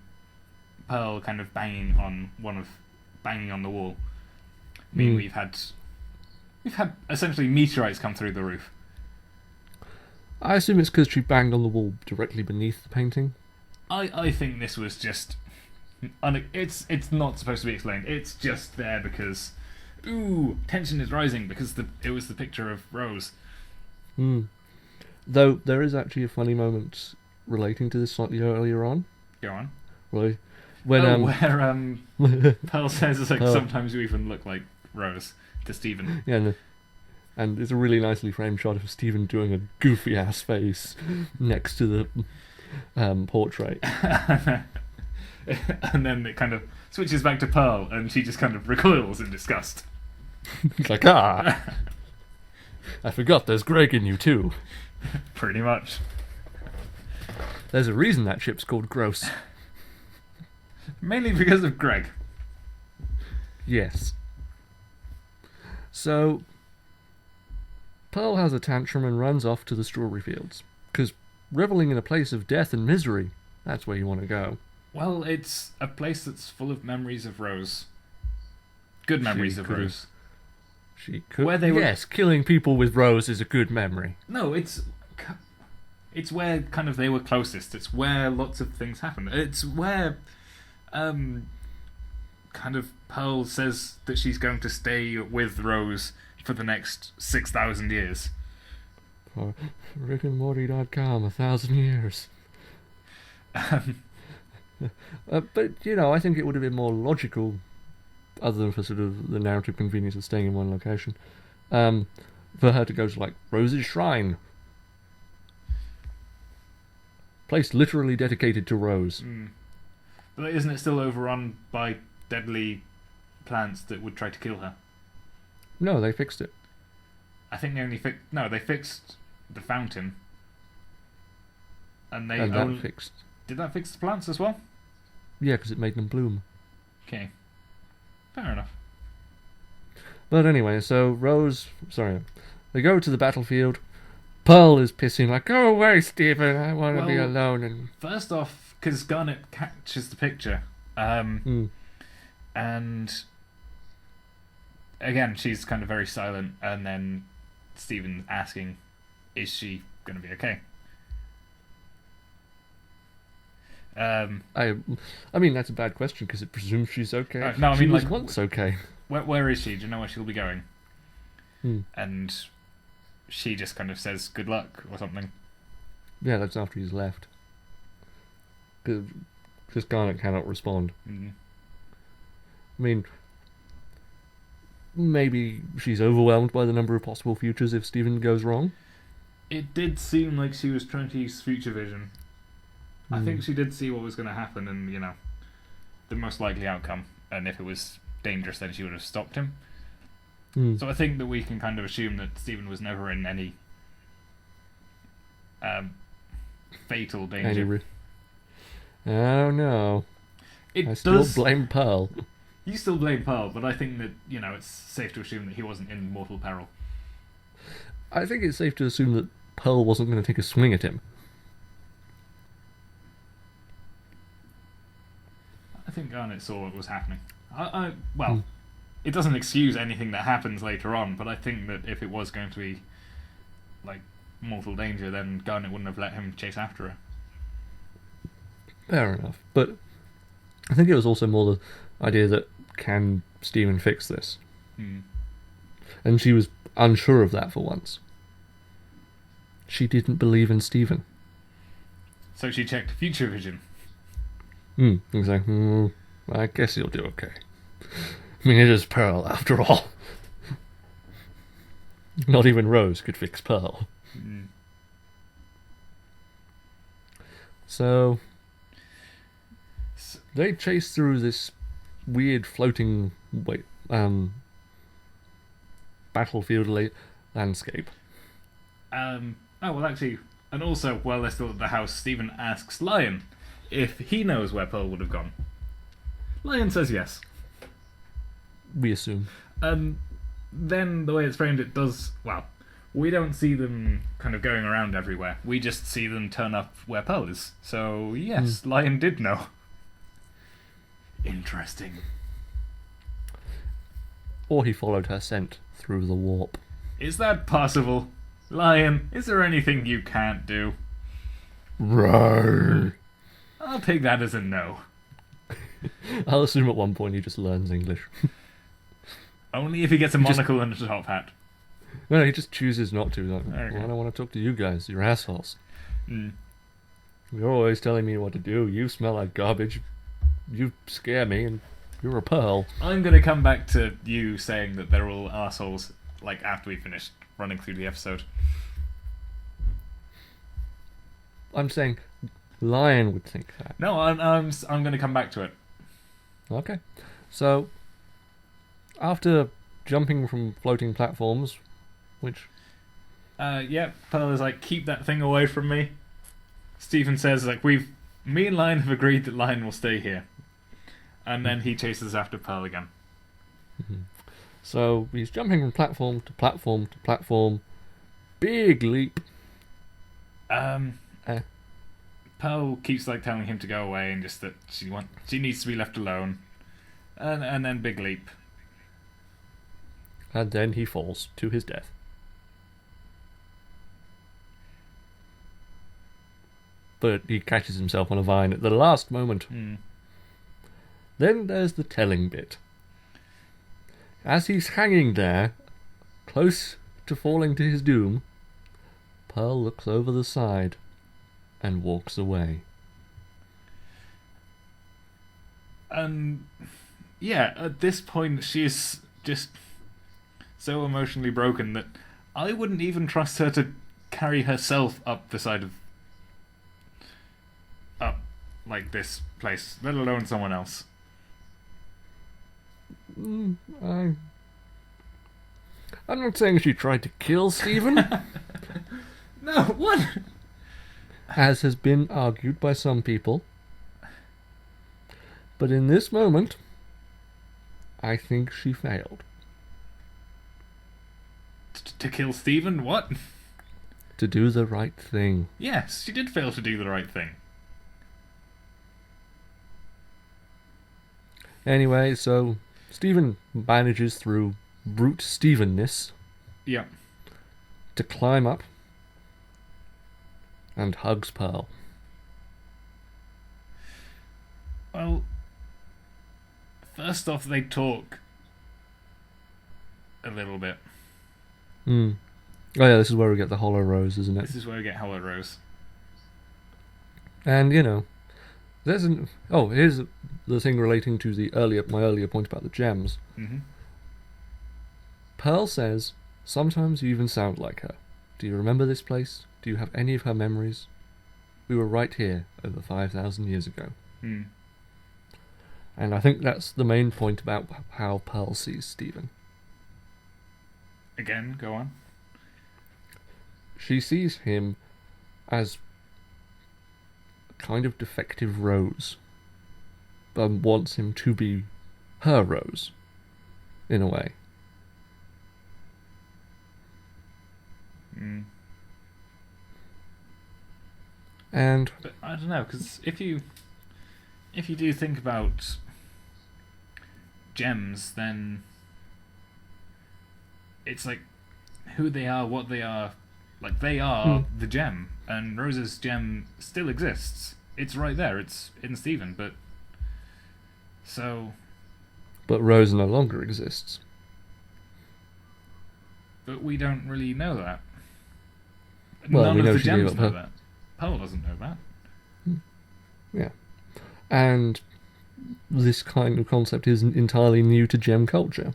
Pearl kind of banging on the wall. I mean, we've had essentially meteorites come through the roof. I assume it's because she banged on the wall directly beneath the painting. I think this was just... It's not supposed to be explained. It's just there because... Ooh, tension is rising because it was the picture of Rose. Though there is actually a funny moment relating to this slightly earlier on. Go on. Really? When where Pearl says like sometimes you even look like Rose to Stephen. Yeah, and it's a really nicely framed shot of Stephen doing a goofy ass face next to the portrait. And then it kind of switches back to Pearl, and she just kind of recoils in disgust. It's like, I forgot there's Greg in you too. Pretty much. There's a reason that ship's called Gross. Mainly because of Greg. Yes. So, Pearl has a tantrum and runs off to the strawberry fields. Because reveling in a place of death and misery, that's where you want to go. Well, it's a place that's full of memories of Rose. Good memories of Rose. She could. Yes, killing people with Rose is a good memory. No, it's where kind of they were closest. It's where lots of things happen. It's where kind of Pearl says that she's going to stay with Rose for the next 6,000 years. For RickandMorty.com, 1,000 years. But, I think it would have been more logical, other than for sort of the narrative convenience of staying in one location, for her to go to, like, Rose's Shrine. Place literally dedicated to Rose. But isn't it still overrun by deadly plants that would try to kill her? No, they fixed it. I think they only they fixed the fountain. And fixed. Did that fix the plants as well? Yeah, because it made them bloom. Okay. Fair enough. But anyway, so they go to the battlefield. Pearl is pissing like, go away, Stephen, I want to be alone. And first off, because Garnet catches the picture, and again, she's kind of very silent, and then Stephen's asking, is she going to be okay? I mean, that's a bad question because it presumes she's okay. No, I mean, was once okay. Where is she? Do you know where she'll be going? And she just kind of says good luck or something. Yeah, that's after he's left. Because Garnet cannot respond. I mean, maybe she's overwhelmed by the number of possible futures if Stephen goes wrong. It did seem like she was trying to use future vision. I think she did see what was going to happen and, the most likely outcome. And if it was dangerous, then she would have stopped him. So I think that we can kind of assume that Stephen was never in any fatal danger. Oh, no. I still blame Pearl. You still blame Pearl, but I think that, it's safe to assume that he wasn't in mortal peril. I think it's safe to assume that Pearl wasn't going to take a swing at him. I think Garnet saw what was happening. It doesn't excuse anything that happens later on, but I think that if it was going to be, like, mortal danger, then Garnet wouldn't have let him chase after her. Fair enough. But I think it was also more the idea that, can Stephen fix this? And she was unsure of that for once. she didn't believe in Stephen. So she checked Future Vision. Exactly. I guess he'll do okay. I mean, it is Pearl, after all. Not even Rose could fix Pearl. So they chase through this weird floating battlefield landscape. Well, actually, and also while they're still at the house, Stephen asks Lion if he knows where Pearl would have gone. Lion says yes. We assume. Then the way it's framed, it does, well, we don't see them kind of going around everywhere. We just see them turn up where Pearl is. So, yes, Lion did know. Interesting. Or he followed her scent through the warp. Is that possible? Lion, is there anything you can't do? Roar. I'll take that as a no. I'll assume at one point he just learns English. Only if he gets a monocle and a top hat. No, he just chooses not to. Like, okay. Well, I don't want to talk to you guys. You're assholes. Mm. You're always telling me what to do. You smell like garbage. You scare me, and you're a pearl. I'm going to come back to you saying that they're all assholes, like, after we finish running through the episode. I'm saying Lion would think that. No, I'm going to come back to it. Okay. So, after jumping from floating platforms, which... Pearl is like, keep that thing away from me. Stephen says, like, me and Lion have agreed that Lion will stay here. And then he chases after Pearl again. Mm-hmm. So, he's jumping from platform to platform to platform. Big leap. Pearl keeps, like, telling him to go away and just that she needs to be left alone. And then big leap. And then he falls to his death. But he catches himself on a vine at the last moment. Then there's the telling bit. As he's hanging there, close to falling to his doom, Pearl looks over the side and walks away. And yeah, at this point she's just so emotionally broken that I wouldn't even trust her to carry herself up the side of like this place, let alone someone else. I'm not saying she tried to kill Stephen. No, what? As has been argued by some people. But in this moment, I think she failed. To kill Stephen? What? To do the right thing. Yes, she did fail to do the right thing. Anyway, so Stephen manages through brute Stephenness to climb up and hugs Pearl. Well, first off, they talk a little bit. Oh yeah, this is where we get the Hollow Rose, isn't it? This is where we get Hollow Rose. And, there's here's the thing relating to my earlier point about the gems. Mm-hmm. Pearl says, sometimes you even sound like her. Do you remember this place? Do you have any of her memories? We were right here over 5,000 years ago. And I think that's the main point about how Pearl sees Stephen. Again, go on. She sees him as a kind of defective Rose, but wants him to be her Rose, in a way. And but I don't know, because if you do think about gems, then it's like who they are, what they are. Like, they are the gem, and Rose's gem still exists. It's right there. It's in Stephen, but Rose no longer exists. But we don't really know that. Well, none we of know the she gave gems up know her. that. Pearl doesn't know that. Yeah. And this kind of concept isn't entirely new to gem culture.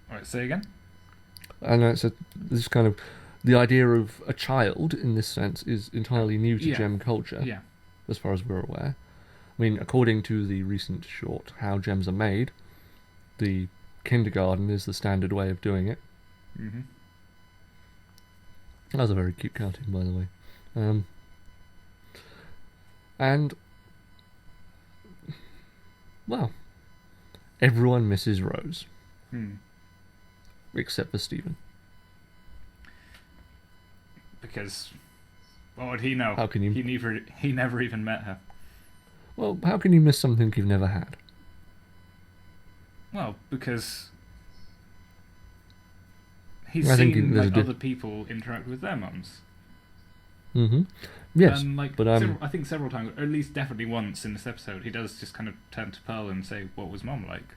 Alright, say again? And this kind of... The idea of a child, in this sense, is entirely new to gem culture, as far as we're aware. I mean, according to the recent short, How Gems Are Made, the kindergarten is the standard way of doing it. Mm-hmm. That was a very cute cartoon, by the way. And, well, everyone misses Rose. Except for Stephen. Because, what would he know? How can you... He never even met her. Well, how can you miss something you've never had? Well, because he's seen other people interact with their mums. Mm-hmm. Yes, and but I think several times, or at least definitely once in this episode, he does just kind of turn to Pearl and say, "What was Mum like?"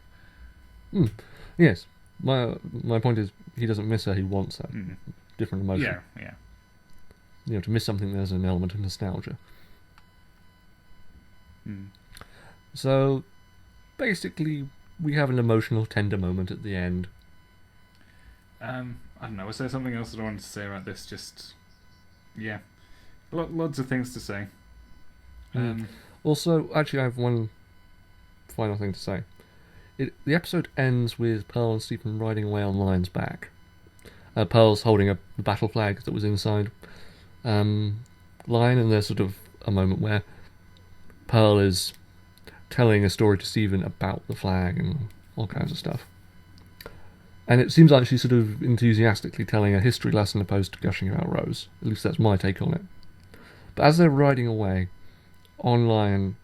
Yes, my point is he doesn't miss her; he wants her. Different emotion. Yeah. You know, to miss something, there's an element of nostalgia. So, basically, we have an emotional, tender moment at the end. I don't know. Was there something else that I wanted to say about this? Just, yeah, lots of things to say. Also, actually, I have one final thing to say. The episode ends with Pearl and Stephen riding away on Lion's back. Pearl's holding the battle flag that was inside Lion, and there's sort of a moment where Pearl is telling a story to Stephen about the flag and all kinds of stuff. And it seems like she's sort of enthusiastically telling a history lesson opposed to gushing about Rose. At least that's my take on it. But as they're riding away, on Lion,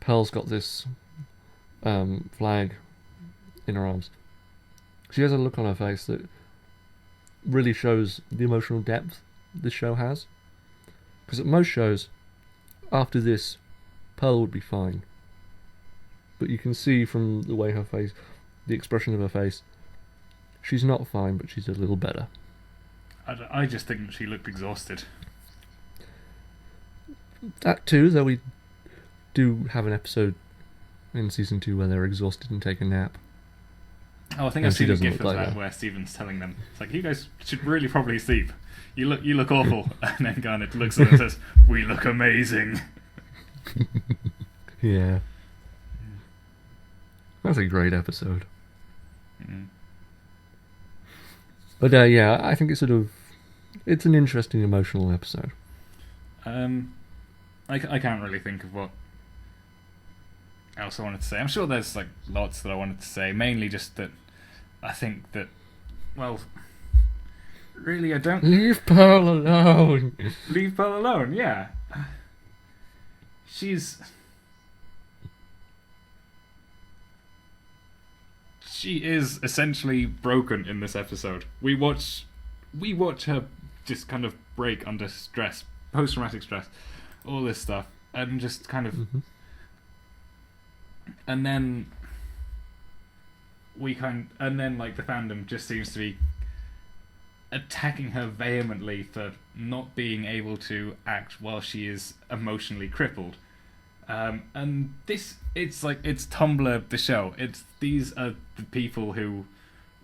Pearl's got this flag in her arms. She has a look on her face that really shows the emotional depth this show has. Because at most shows, after this, Pearl would be fine. But you can see from the way her face, the expression of her face, she's not fine, but she's a little better. I just think she looked exhausted. That too, though we do have an episode in season 2 where they're exhausted and take a nap. Oh, I think I've seen a gif of that where Stephen's telling them, it's like, you guys should really probably sleep. You look awful. And then Garnet looks at them and says, "We look amazing." Yeah. That's a great episode. But yeah, I think it's an interesting emotional episode. I can't really think of what else I wanted to say. I'm sure there's like lots that I wanted to say, mainly just that I think that, well, really I don't... Leave Pearl alone! Leave Pearl alone, yeah. She is essentially broken in this episode. We watch her just kind of break under stress, post-traumatic stress, all this stuff, and just kind of... And then like the fandom just seems to be attacking her vehemently for not being able to act while she is emotionally crippled. And it's Tumblr, the show. These are the people who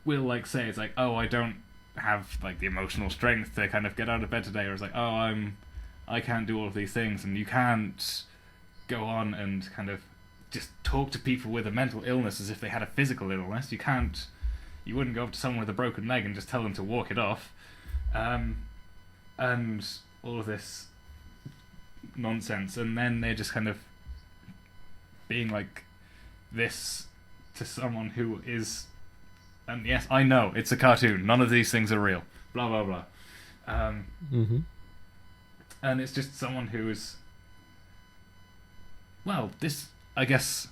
will like say, it's like, oh, I don't have like the emotional strength to kind of get out of bed today, or it's like, oh, I can't do all of these things, and you can't go on and kind of just talk to people with a mental illness as if they had a physical illness. You wouldn't go up to someone with a broken leg and just tell them to walk it off. And all of this nonsense, and then they're just kind of being like this to someone who is, and yes, I know it's a cartoon, none of these things are real, blah blah blah. And it's just someone who is, well, this, I guess,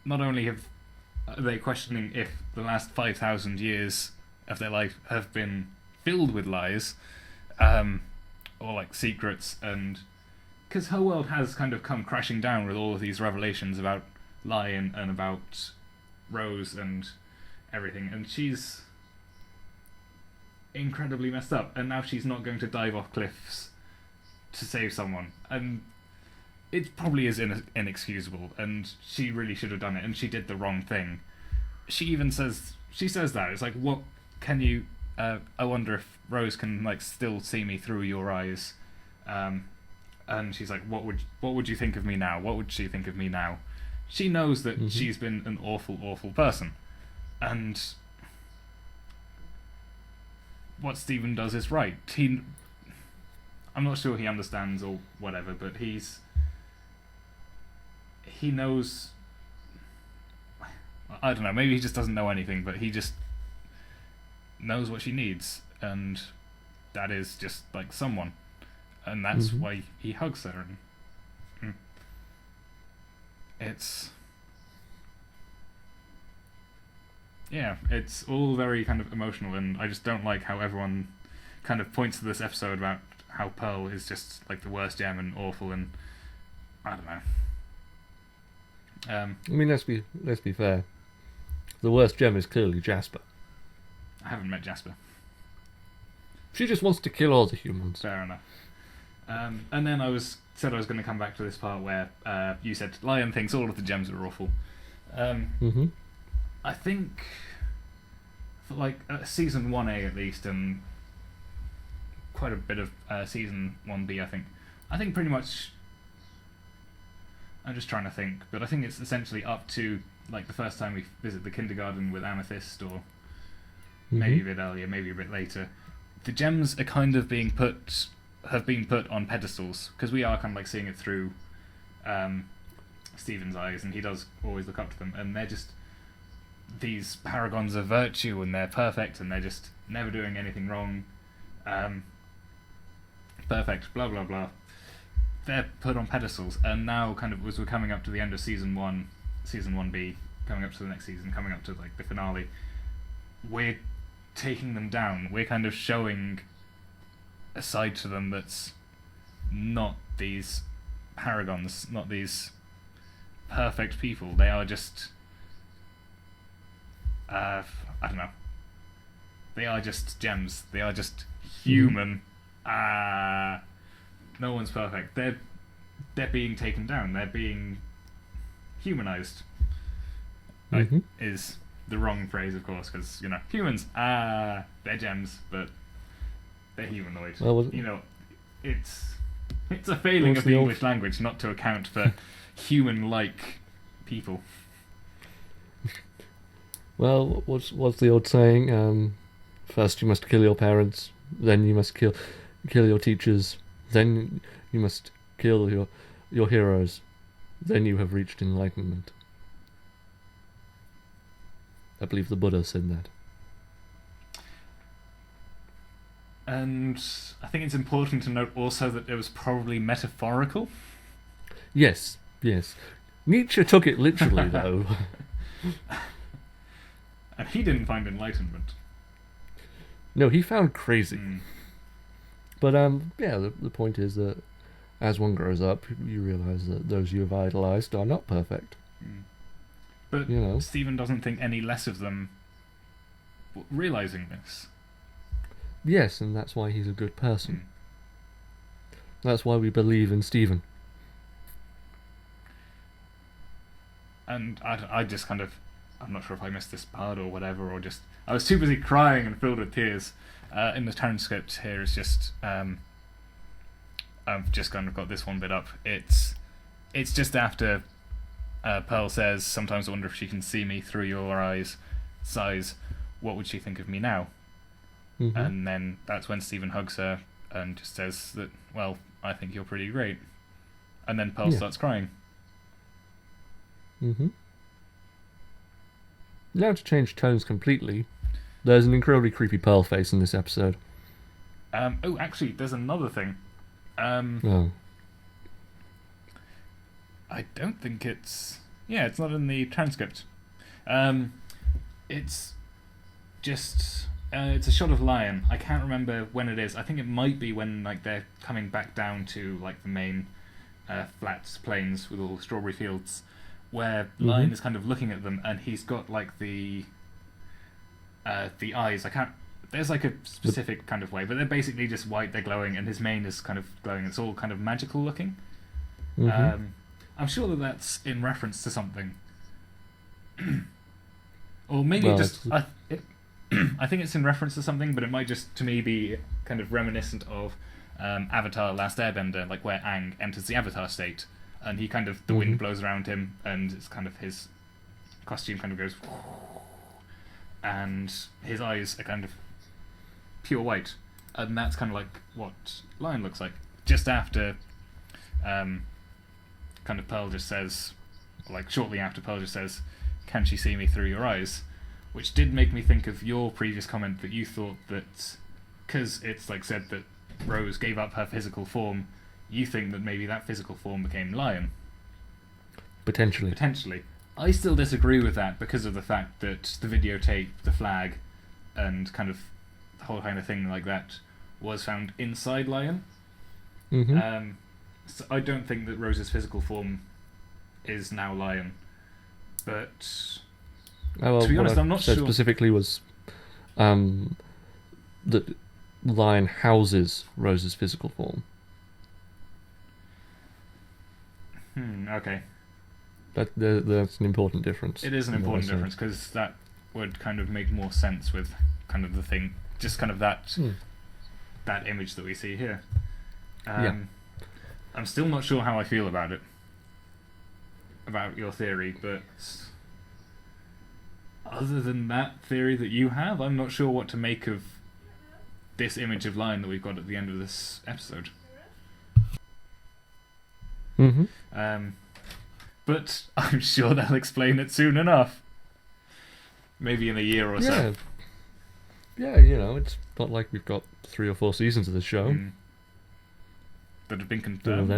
not only are they questioning if the last 5,000 years of their life have been filled with lies, or like secrets, and because her world has kind of come crashing down with all of these revelations about Lion and about Rose and everything, and she's incredibly messed up, and now she's not going to dive off cliffs to save someone, and it probably is inexcusable, and she really should have done it, and she did the wrong thing. She says that, it's like, what can you, I wonder if Rose can, like, still see me through your eyes, and she's like, what would you think of me now? What would she think of me now? She knows that she's been an awful, awful person, and what Stephen does is right. I'm not sure he understands or whatever, but he knows. I don't know. Maybe he just doesn't know anything, but he just knows what she needs, and that is just like someone, and that's why he hugs her. And it's all very kind of emotional, and I just don't like how everyone kind of points to this episode about how Pearl is just like the worst gem and awful, and I don't know. I mean, let's be fair. The worst gem is clearly Jasper. I haven't met Jasper. She just wants to kill all the humans. Fair enough. And then I said I was going to come back to this part where you said Lion thinks all of the gems are awful. I think for like season 1A at least, and quite a bit of season 1B, I think pretty much. I'm just trying to think, but I think it's essentially up to like the first time we visit the kindergarten with Amethyst, or maybe a bit earlier, maybe a bit later. The gems are kind of have been put on pedestals, because we are kind of like seeing it through Stephen's eyes, and he does always look up to them, and they're just these paragons of virtue, and they're perfect, and they're just never doing anything wrong. Perfect, blah blah blah. They're put on pedestals, and now kind of as we're coming up to the end of season 1, season 1B, coming up to the next season, coming up to like the finale, we're taking them down. We're kind of showing a side to them that's not these paragons, not these perfect people. They are just I don't know. They are just gems. They are just human. No one's perfect. They're being taken down. They're being humanized. Is the wrong phrase, of course, because humans. They're gems, but they're humanoid. Well, it's a failing of the English language not to account for human-like people. Well, what's the old saying? First you must kill your parents, then you must kill your teachers, then you must kill your heroes, then you have reached enlightenment. I believe the Buddha said that. And I think it's important to note also that it was probably metaphorical. Yes. Nietzsche took it literally, though. And he didn't find enlightenment. No, he found crazy. But the point is that as one grows up, you realise that those you have idolised are not perfect. But Stephen doesn't think any less of them realising this. Yes, and that's why he's a good person. That's why we believe in Stephen. And I just kind of, I'm not sure if I missed this part or whatever, or just I was too busy crying and filled with tears. In the transcript here is just I've just kind of got this one bit up. It's just after Pearl says, "Sometimes I wonder if she can see me through your eyes. Sighs, what would she think of me now?" And then that's when Stephen hugs her and just says that, "Well, I think you're pretty great." And then Pearl starts crying. Now to change tones completely, there's an incredibly creepy Pearl face in this episode. Actually, there's another thing. I don't think it's not in the transcript. It's just it's a shot of Lion. I can't remember when it is. I think it might be when like they're coming back down to like the main flat plains with all the strawberry fields, where Lion is kind of looking at them, and he's got like the eyes. There's like a specific kind of way, but they're basically just white, they're glowing, and his mane is kind of glowing. It's all kind of magical looking. Mm-hmm. I'm sure that that's in reference to something. Or maybe I think it's in reference to something, but it might just, to me, be kind of reminiscent of Avatar Last Airbender, like where Aang enters the Avatar state, and he kind of, the wind blows around him, and it's kind of his costume kind of goes, and his eyes are kind of pure white, and that's kind of like what Lion looks like. Just after, kind of Pearl just says, like shortly after Pearl just says, "Can she see me through your eyes?" Which did make me think of your previous comment that you thought that, because it's like said that Rose gave up her physical form, you think that maybe that physical form became Lion. Potentially. I still disagree with that because of the fact that the videotape, the flag, and kind of the whole kind of thing like that was found inside Lion. Mm-hmm. So I don't think that Rose's physical form is now Lion. But to be honest, I'm not sure. Specifically was that Lion houses Rose's physical form. Okay. That's an important difference. It is an important difference, because that would kind of make more sense with kind of the thing, just kind of that that image that we see here. I'm still not sure how I feel about it, about your theory, but other than that theory that you have, I'm not sure what to make of this image of Lion that we've got at the end of this episode. But I'm sure they'll explain it soon enough. Maybe in a year or so. Yeah, you know, it's not like we've got 3 or 4 seasons of the show. That have been confirmed.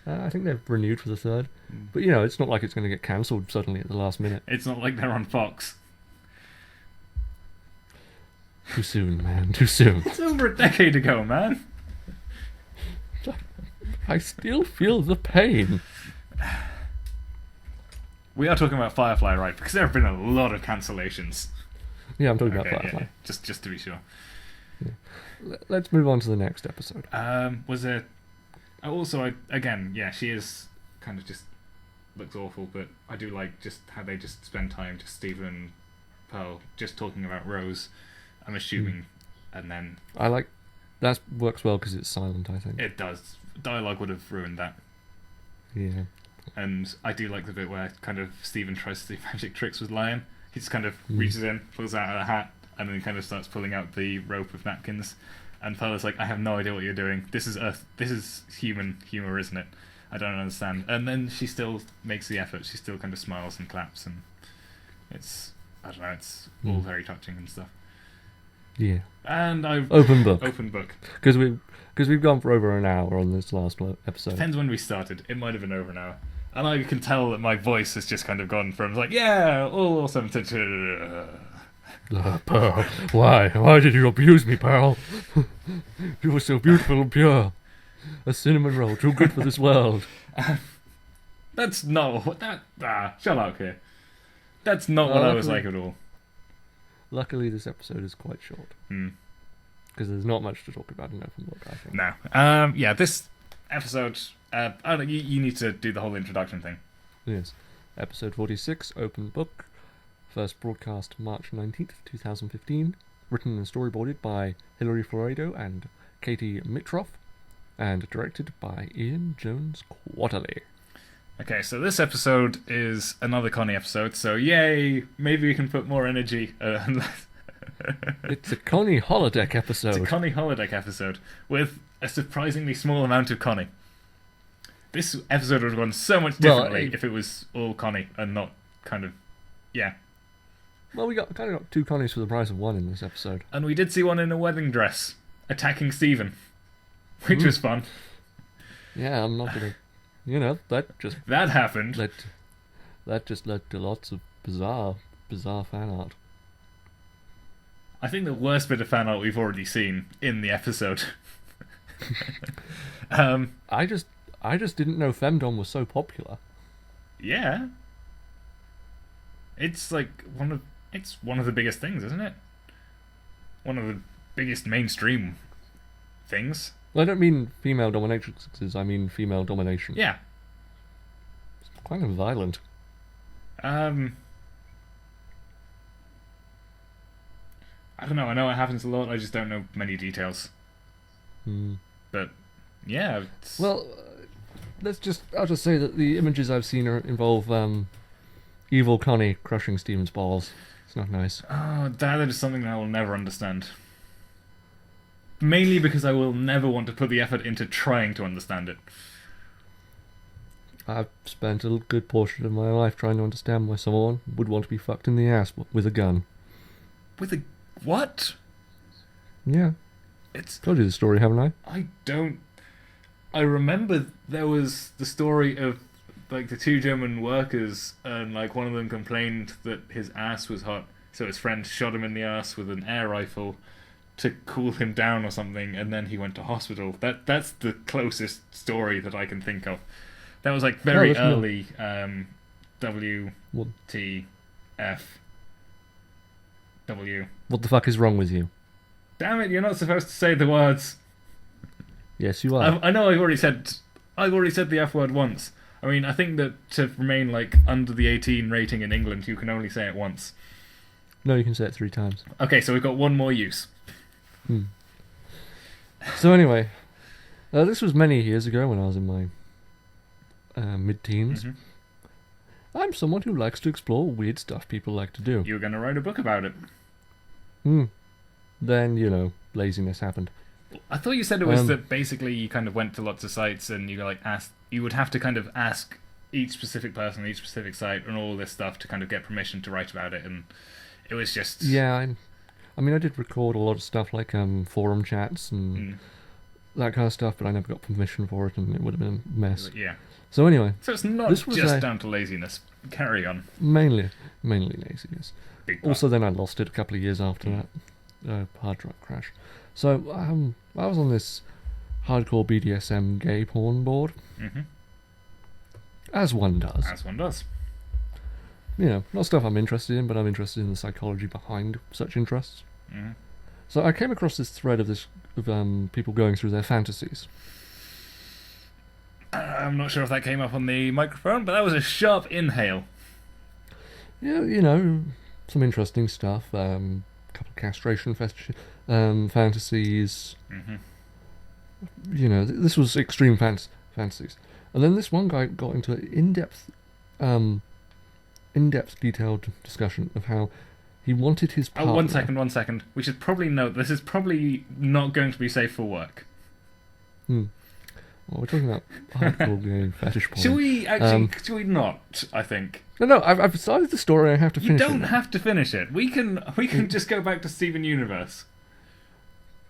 I think they've renewed for the 3rd. But, you know, it's not like it's going to get cancelled suddenly at the last minute. It's not like they're on Fox. Too soon, man. Too soon. It's over a decade ago, man. I still feel the pain. We are talking about Firefly, right? Because there have been a lot of cancellations. Yeah, I'm talking about Firefly. Yeah. Just to be sure. Yeah. Let's move on to the next episode. Was there... Also, she is kind of just looks awful, but I do like just how they just spend time, just Stephen and Pearl, just talking about Rose, I'm assuming, and then... I like... That works well because it's silent, I think. It does. Dialogue would have ruined that. Yeah. And I do like the bit where kind of Stephen tries to do magic tricks with Lion. He just kind of reaches in, pulls out a hat, and then kind of starts pulling out the rope of napkins. And Pearl's like, I have no idea what you're doing. This is human humour, isn't it? I don't understand. And then she still makes the effort. She still kind of smiles and claps, and it's, I don't know, it's all very touching and stuff. Yeah. And I've... Open book. Because we've gone for over an hour on this last episode. Depends when we started. It might have been over an hour. And I can tell that my voice has just kind of gone from like, yeah, all awesome to... Pearl, why? Why did you abuse me, Pearl? You were so beautiful and pure. A cinnamon roll, too good for this world. That's not what that... shut up here. That's not what I was like at all. Luckily, this episode is quite short. Because there's not much to talk about in Open Book, I think. No. This episode... I don't know, you need to do the whole introduction thing. Yes. Episode 46, Open Book. First broadcast March 19th, 2015. Written and storyboarded by Hilary Floredo and Katie Mitroff. And directed by Ian Jones Quarterly. Okay, so this episode is another Connie episode, so yay! Maybe we can put more energy. It's a Connie holodeck episode. It's a Connie holodeck episode with a surprisingly small amount of Connie. This episode would have gone so much differently if it was all Connie and not kind of... Yeah. Well, we kind of got 2 Connies for the price of 1 in this episode. And we did see one in a wedding dress, attacking Stephen, which was fun. Yeah, I'm not going to... You know, that just... That happened. That just led to lots of bizarre fan art. I think the worst bit of fan art we've already seen in the episode. I just didn't know Femdom was so popular. Yeah. It's like one of the biggest things, isn't it? one of the biggest mainstream things. I don't mean female dominatrixes, I mean female domination. Yeah. It's kind of violent. I don't know. I know it happens a lot. I just don't know many details. But yeah. Well, I'll just say that the images I've seen involve evil Connie crushing Stephen's balls. It's not nice. Oh, that is something that I will never understand. Mainly because I will never want to put the effort into trying to understand it. I've spent a good portion of my life trying to understand why someone would want to be fucked in the ass with a gun. With a what? Yeah. Told you the story, haven't I? I remember there was the story of like the two German workers, and like one of them complained that his ass was hot, so his friend shot him in the ass with an air rifle to cool him down or something, and then he went to hospital. That's the closest story that I can think of. That was like very early WTF W. What the fuck is wrong with you? Damn it, you're not supposed to say the words. Yes, you are. I know I've already said the F word once. I mean, I think that to remain like under the 18 rating in England, you can only say it once. No, you can say it 3 times. Okay, so we've got one more use. So anyway, this was many years ago when I was in my mid-teens. I'm someone who likes to explore weird stuff people like to do. You were going to write a book about it. Then, laziness happened. I thought you said it was that basically you kind of went to lots of sites and you you would have to kind of ask each specific person, each specific site, and all this stuff to kind of get permission to write about it, and it was just... Yeah, I did record a lot of stuff like forum chats and that kind of stuff, but I never got permission for it, and it would have been a mess. Yeah. So anyway... So it's not just down to laziness. Carry on. Mainly laziness. Also, then I lost it a couple of years after that. Hard drive crash. So, I was on this hardcore BDSM gay porn board. As one does. As one does. Not stuff I'm interested in, but I'm interested in the psychology behind such interests. So I came across this thread of people going through their fantasies. I'm not sure if that came up on the microphone, but that was a sharp inhale. Yeah, some interesting stuff. Couple of castration fantasies. This was extreme fantasies. And then this one guy got into in-depth detailed discussion of how he wanted his partner... Oh, one second. We should probably note this is probably not going to be safe for work. Well, we're talking about hardcore gay fetish porn. Should we actually... should we not, I think? No, I've started the story, I have to finish it. You don't have to finish it. We can just go back to Steven Universe.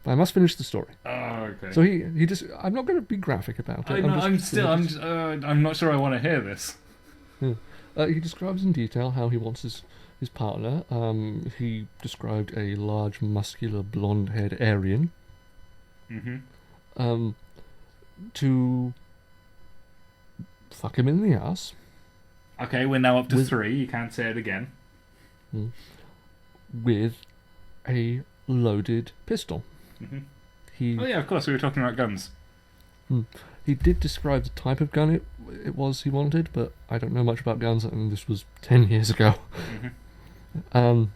I must finish the story. Oh, okay. So he just... I'm not going to be graphic about it. I'm not sure I want to hear this. He describes in detail how he wants his partner. He described a large, muscular, blonde-haired Aryan. To fuck him in the ass. Okay, we're now up to 3. You can't say it again. With a loaded pistol. Oh yeah, of course, we were talking about guns. He did describe the type of gun it was he wanted, but I don't know much about guns, and this was 10 years ago. And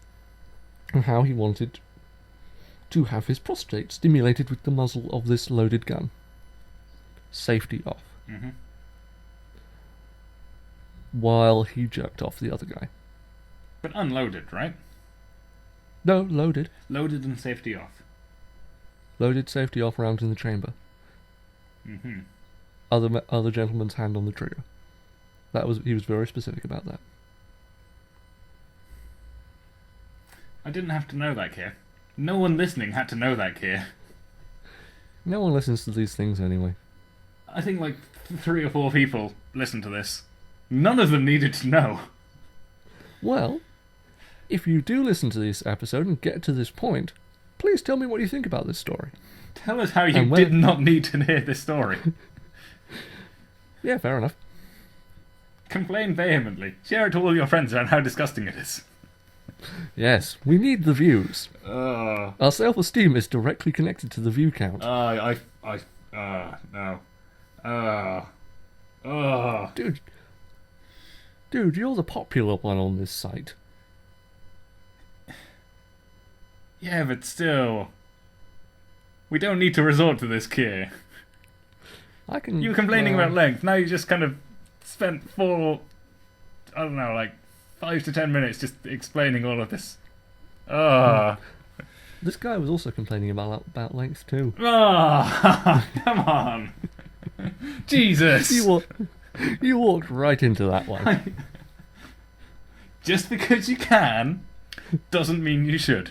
how he wanted to have his prostate stimulated with the muzzle of this loaded gun. Safety off. While he jerked off the other guy. But unloaded, right? No, loaded. Loaded and safety off. Loaded, safety off, rounds in the chamber. Other gentleman's hand on the trigger. He was very specific about that. I didn't have to know that, Keir. No one listening had to know that, Keir. No one listens to these things anyway. I think like 3 or 4 people listen to this. None of them needed to know. Well, if you do listen to this episode and get to this point, please tell me what you think about this story. Tell us how you did not need to hear this story. Yeah, fair enough. Complain vehemently. Share it to all your friends about how disgusting it is. Yes, we need the views. Uh, Our self-esteem is directly connected to the view count. no. Dude, you're the popular one on this site. Yeah, but still. We don't need to resort to this, Keir. You were complaining about length, now you just kind of spent 5 to 10 minutes just explaining all of this. This guy was also complaining about length too. Come on. Jesus. You walked right into that one. Just because you can doesn't mean you should.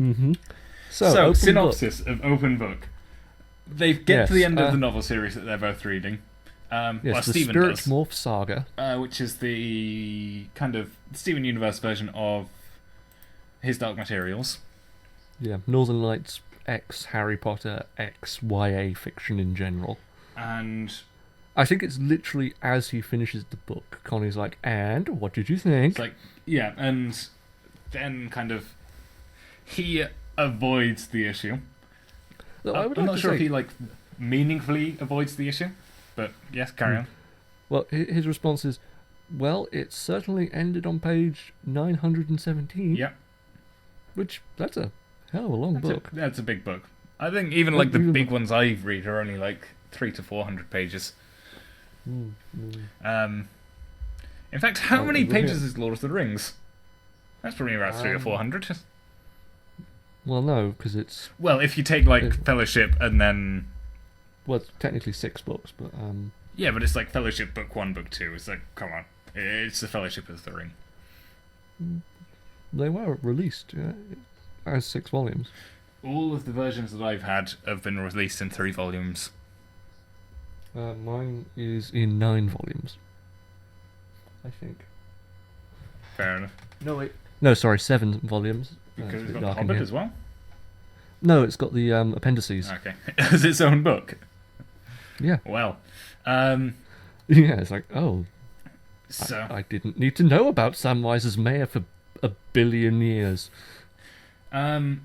Mm-hmm. So synopsis of Open Book. They get to the end of the novel series that they're both reading. The Stephen Spirit does, Morph Saga, which is the kind of Steven Universe version of his Dark Materials. Yeah, Northern Lights X Harry Potter X YA fiction in general. And I think it's literally as he finishes the book, Connie's like, "And what did you think?" it's like, yeah, and then kind of he avoids the issue. Look, I'm not sure if he meaningfully avoids the issue, but yes, carry on. Well, his response is, "Well, it certainly ended on page 917." Yeah, which that's a hell of a long book. That's a big book. I think even the big ones I read are only 300 to 400 pages. In fact, how many pages is Lord of the Rings? That's probably about 300 or 400. Well, no, because it's... Well, if you take, Fellowship and then... Well, it's technically 6 books, but... Yeah, but it's Fellowship Book 1, Book 2. It's come on. It's the Fellowship of the Ring. They were released as 6 volumes. All of the versions that I've had have been released in 3 volumes. Mine is in 9 volumes, I think. Fair enough. No, wait. No, sorry, 7 volumes. Because it's got The Hobbit as well? No, it's got the appendices. Okay. As its own book? Yeah. Well. Yeah, it's oh. So I didn't need to know about Samwise's mayor for a billion years. And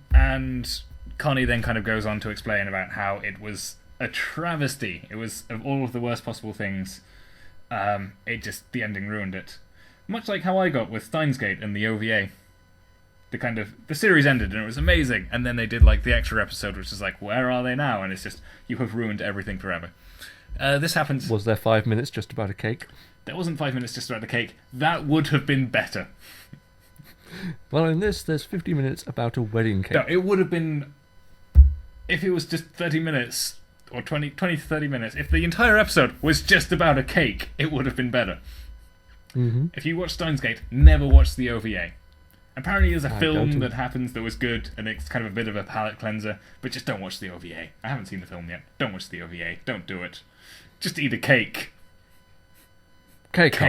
Connie then kind of goes on to explain about how it was a travesty. It was, of all of the worst possible things, the ending ruined it. Much like how I got with Steins Gate and the OVA. The series ended and it was amazing, and then they did the extra episode, which is where are they now? And it's just, you have ruined everything forever. This happens... Was there 5 minutes just about a cake? There wasn't 5 minutes just about a cake. That would have been better. Well, in this, there's 50 minutes about a wedding cake. No, it would have been... If it was just 30 minutes, or 20 to 30 minutes, if the entire episode was just about a cake, it would have been better. Mm-hmm. If you watch Steins Gate, never watch the OVA. Apparently there's a film that happens that was good, and it's kind of a bit of a palate cleanser, but just don't watch the OVA. I haven't seen the film yet. Don't watch the OVA. Don't do it. Just eat a cake. Cake.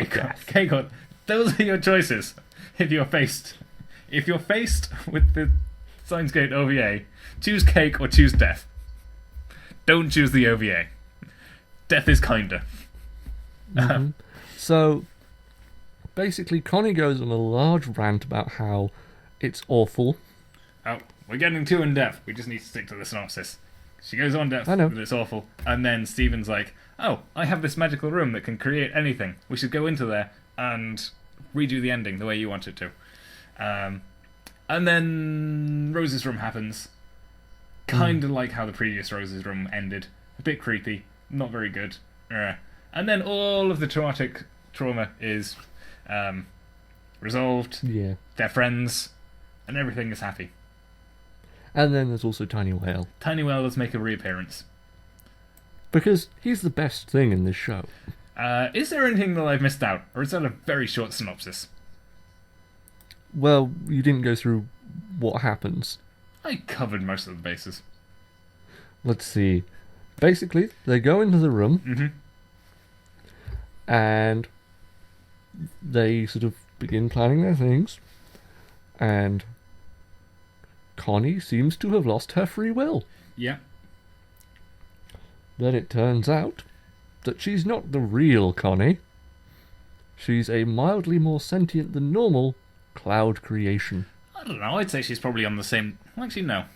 Those are your choices. If you're faced with the Steins Gate OVA, choose cake or choose death. Don't choose the OVA. Death is kinder. Mm-hmm. So... Basically, Connie goes on a large rant about how it's awful. Oh, we're getting too in-depth. We just need to stick to the synopsis. She goes on depth that it's awful, and then Stephen's like, "Oh, I have this magical room that can create anything. We should go into there and redo the ending the way you want it to." And then Rose's room happens. Kind of like how the previous Rose's room ended. A bit creepy, not very good. And then all of the traumatic trauma is... resolved. Yeah. They're friends, and everything is happy. And then there's also Tiny Whale. Tiny Whale does make a reappearance. Because he's the best thing in this show. Is there anything that I've missed out, or is that a very short synopsis? Well, you didn't go through what happens. I covered most of the bases. Let's see. Basically, they go into the room, and they sort of begin planning their things, and Connie seems to have lost her free will. Yeah. Then it turns out that she's not the real Connie. She's a mildly more sentient than normal cloud creation. I don't know. I'd say she's probably on the same... Actually, no. I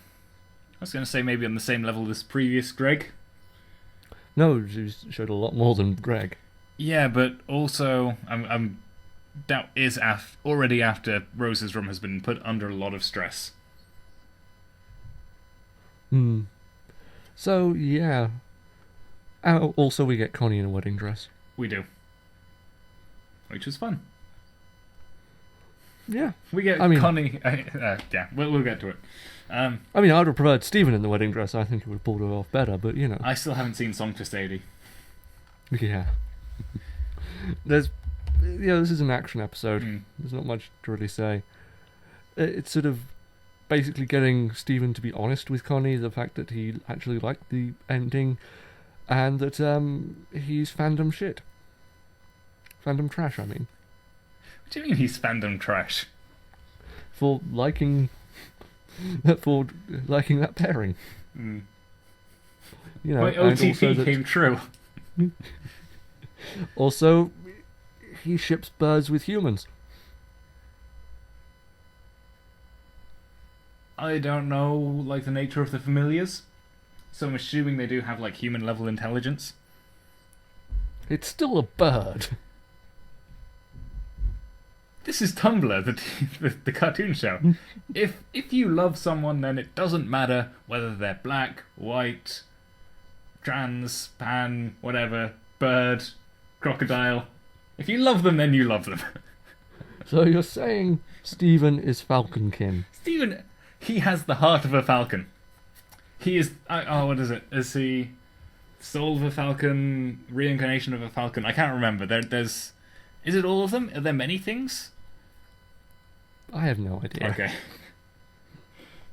was going to say maybe on the same level as previous Greg. No, she showed a lot more than Greg. Yeah, but also, that is already after Rose's room has been put under a lot of stress. So, yeah. Also, we get Connie in a wedding dress. We do. Which was fun. Yeah. We get Connie... yeah, we'll get to it. I would have preferred Stephen in the wedding dress. I think it would have pulled it off better, but, you know. I still haven't seen Song to Sadie. Yeah. This is an action episode. There's not much to really say. It's sort of basically getting Stephen to be honest with Connie, the fact that he actually liked the ending, and that he's fandom shit. Fandom trash, I mean. What do you mean he's fandom trash? For liking that pairing. You know, my OTP came true. Also, he ships birds with humans. I don't know, like, the nature of the familiars. So I'm assuming they do have, like, human-level intelligence. It's still a bird. This is Tumblr, the cartoon show. If you love someone, then it doesn't matter whether they're black, white, trans, pan, whatever, bird, crocodile. If you love them, then you love them. So you're saying Stephen is Falconkin? Stephen, he has the heart of a falcon. He is... what is it? Is he soul of a falcon, reincarnation of a falcon? I can't remember. There's... Is it all of them? Are there many things? I have no idea. Okay.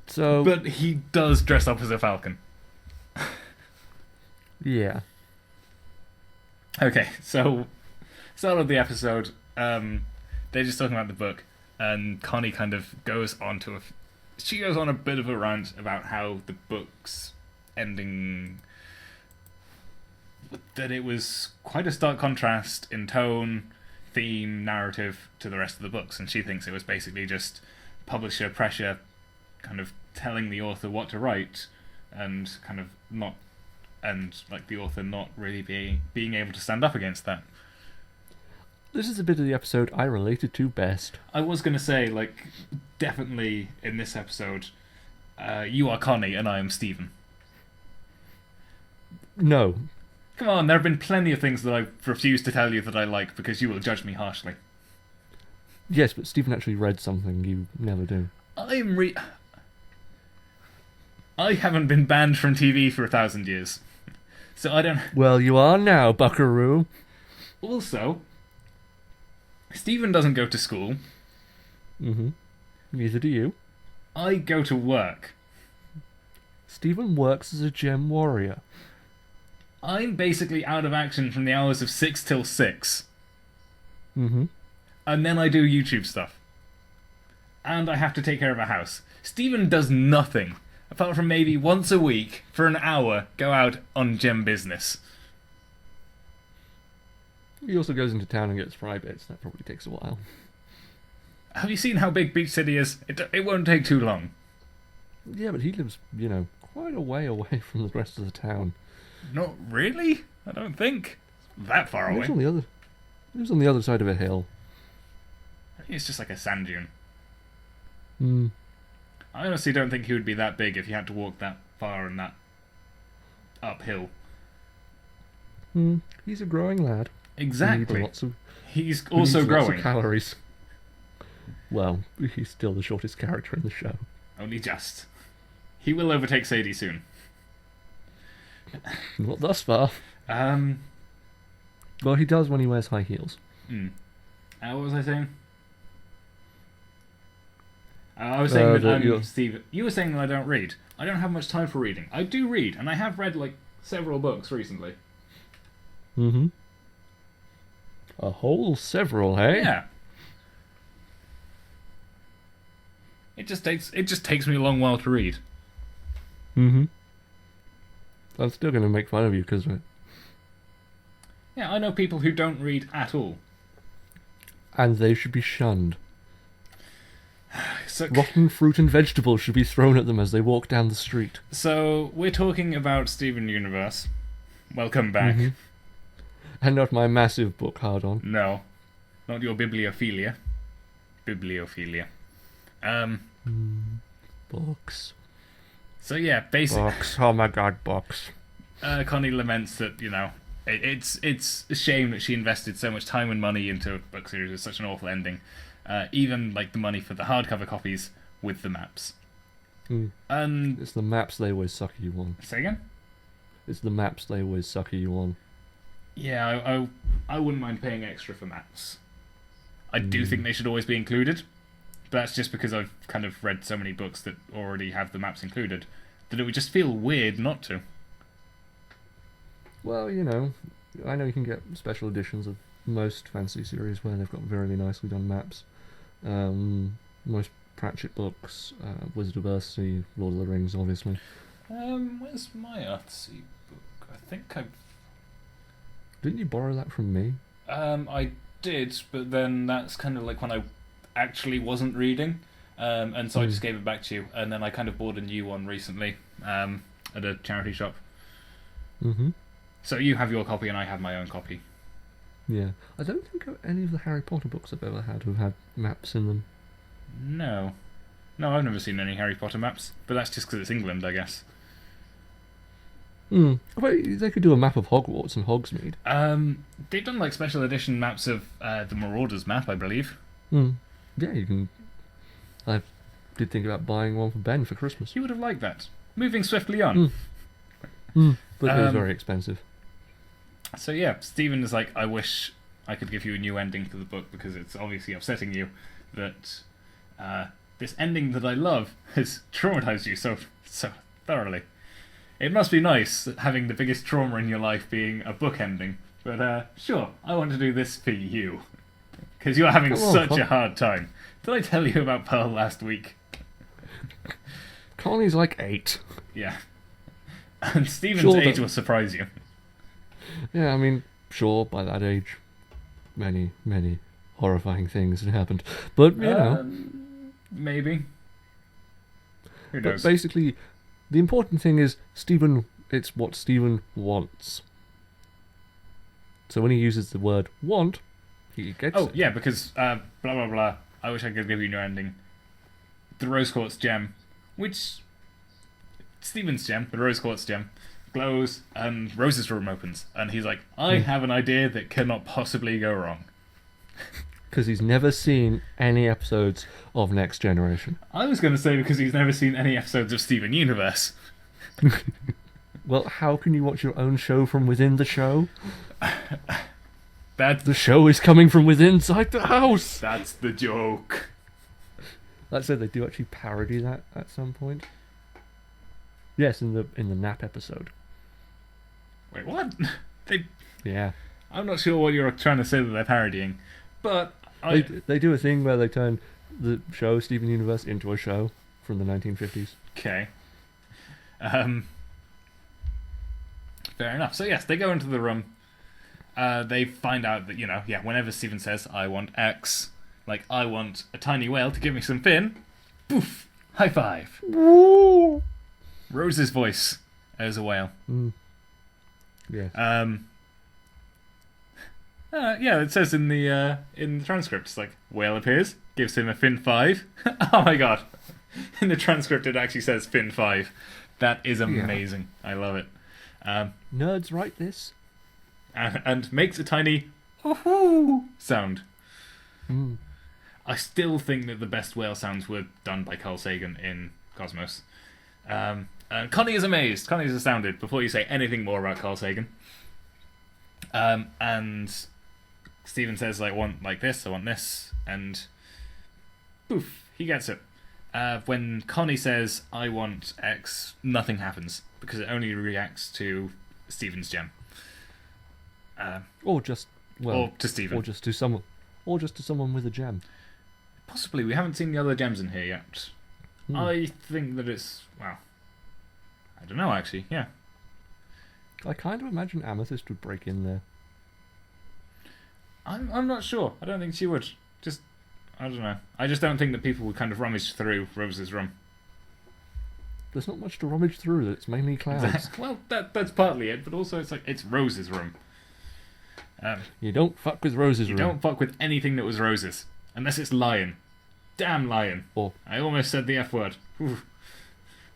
So... But he does dress up as a falcon. Yeah. Okay, so... Start of the episode, they're just talking about the book, and Connie kind of goes on to she goes on a bit of a rant about how the book's ending... that it was quite a stark contrast in tone, theme, narrative to the rest of the books, and she thinks it was basically just publisher pressure kind of telling the author what to write, and kind of not... and like the author not really being able to stand up against that. This is a bit of the episode I related to best. I was going to say, like, definitely in this episode, you are Connie and I am Stephen. No. Come on, there have been plenty of things that I've refused to tell you that I like because you will judge me harshly. Yes, but Stephen actually read something you never do. I haven't been banned from TV for 1,000 years. So I don't... Well, you are now, buckaroo. Also... Stephen doesn't go to school. Neither do you. I go to work. Stephen works as a gem warrior. I'm basically out of action from the hours of 6 till 6. And then I do YouTube stuff. And I have to take care of a house. Stephen does nothing, apart from maybe once a week, for an hour, go out on gem business. He also goes into town and gets fry bits. That probably takes a while. Have you seen how big Beach City is? It won't take too long. Yeah, but he lives, quite a way away from the rest of the town. Not really? I don't think. That far away. He lives on the other side of a hill. I think it's just like a sand dune. I honestly don't think he would be that big if he had to walk that far and that uphill. He's a growing lad. Exactly. He's also growing. Lots of calories. Well, he's still the shortest character in the show. Only just. He will overtake Sadie soon. Not thus far. Well, he does when he wears high heels. What was I saying? I was saying that Steve. You were saying that I don't read. I don't have much time for reading. I do read, and I have read like several books recently. A whole several, hey? Yeah. It just takes me a long while to read. I'm still going to make fun of you because of it. Yeah, I know people who don't read at all. And they should be shunned. Rotten fruit and vegetables should be thrown at them as they walk down the street. So, we're talking about Steven Universe. Welcome back. Mm-hmm. And not my massive book hard-on. No. Not your bibliophilia. Bibliophilia. Books. So yeah, basically... Books. Oh my god, books. Connie laments that, it's a shame that she invested so much time and money into a book series with such an awful ending. Even, like, the money for the hardcover copies with the maps. And... It's the maps they always sucker you on. Say again? It's the maps they always sucker you on. Yeah, I wouldn't mind paying extra for maps. I do think they should always be included. But that's just because I've kind of read so many books that already have the maps included that it would just feel weird not to. Well, I know you can get special editions of most fantasy series where they've got very nicely done maps. Most Pratchett books, Wizard of Earthsea, Lord of the Rings, obviously. Where's my Earthsea book? I think Didn't you borrow that from me? I did, but then that's kind of like when I actually wasn't reading, and so I just gave it back to you, and then I kind of bought a new one recently at a charity shop. Mm-hmm. So you have your copy and I have my own copy. Yeah. I don't think any of the Harry Potter books I've ever had have had maps in them. No, I've never seen any Harry Potter maps, but that's just because it's England, I guess. Well, they could do a map of Hogwarts and Hogsmeade. They've done like special edition maps of the Marauders map, I believe. Yeah, you can. I did think about buying one for Ben for Christmas. He would have liked that. Moving swiftly on. But it was very expensive. So yeah, Stephen is like, I wish I could give you a new ending to the book because it's obviously upsetting you that this ending that I love has traumatized you so thoroughly. It must be nice having the biggest trauma in your life being a book ending, but sure, I want to do this for you. Because you're having such a hard time. Did I tell you about Pearl last week? Connie's like 8. Yeah. And Stephen's age will surprise you. Yeah, I mean, sure, by that age, many, many horrifying things had happened. But, maybe. Who knows? But basically, the important thing is it's what Stephen wants. So when he uses the word want, he gets it. Oh, yeah, because blah, blah, blah. I wish I could give you a new ending. The Rose Quartz gem, which... Stephen's gem, the Rose Quartz gem, glows and Rose's room opens. And he's like, I have an idea that cannot possibly go wrong. Because he's never seen any episodes of Next Generation. I was going to say because he's never seen any episodes of Steven Universe. Well, how can you watch your own show from within the show? The show is coming from within inside the house. That's the joke. That said, they do actually parody that at some point. Yes, in the nap episode. Wait, what? Yeah. I'm not sure what you're trying to say that they're parodying, but they do a thing where they turn the show Steven Universe into a show from the 1950s. Okay. Fair enough. So yes, they go into the room. They find out that, whenever Stephen says, I want X, like, I want a tiny whale to give me some fin, poof, high five. Woo! Rose's voice as a whale. Yes. It says in the transcript, it's like, whale appears, gives him a fin 5. Oh my god. In the transcript it actually says fin 5. That is amazing. Yeah. I love it. Nerds write this. And makes a tiny "ooh" sound. I still think that the best whale sounds were done by Carl Sagan in Cosmos. Connie is amazed. Connie is astounded before you say anything more about Carl Sagan. And Stephen says, I want like this, I want this, and poof, he gets it. When Connie says, I want X, nothing happens, because it only reacts to Stephen's gem. Or to Stephen. Or just to someone with a gem. Possibly. We haven't seen the other gems in here yet. I think that it's... Well, I don't know, actually. Yeah. I kind of imagine Amethyst would break in there. I'm not sure. I don't think she would. I don't know. I just don't think that people would kind of rummage through Rose's room. There's not much to rummage through. It's mainly clouds. Well, that's partly it, but also it's Rose's room. You don't fuck with Rose's room. You don't fuck with anything that was Rose's. Unless it's Lion. Damn Lion. I almost said the F word.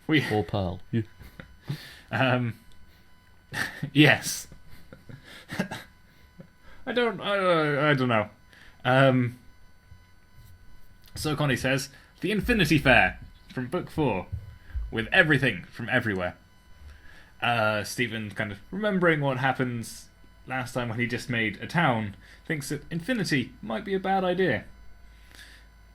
Or Pearl. Yes. I don't know. So Connie says, the Infinity Fair from Book 4, with everything from everywhere. Stephen, kind of remembering what happens last time when he just made a town, thinks that infinity might be a bad idea.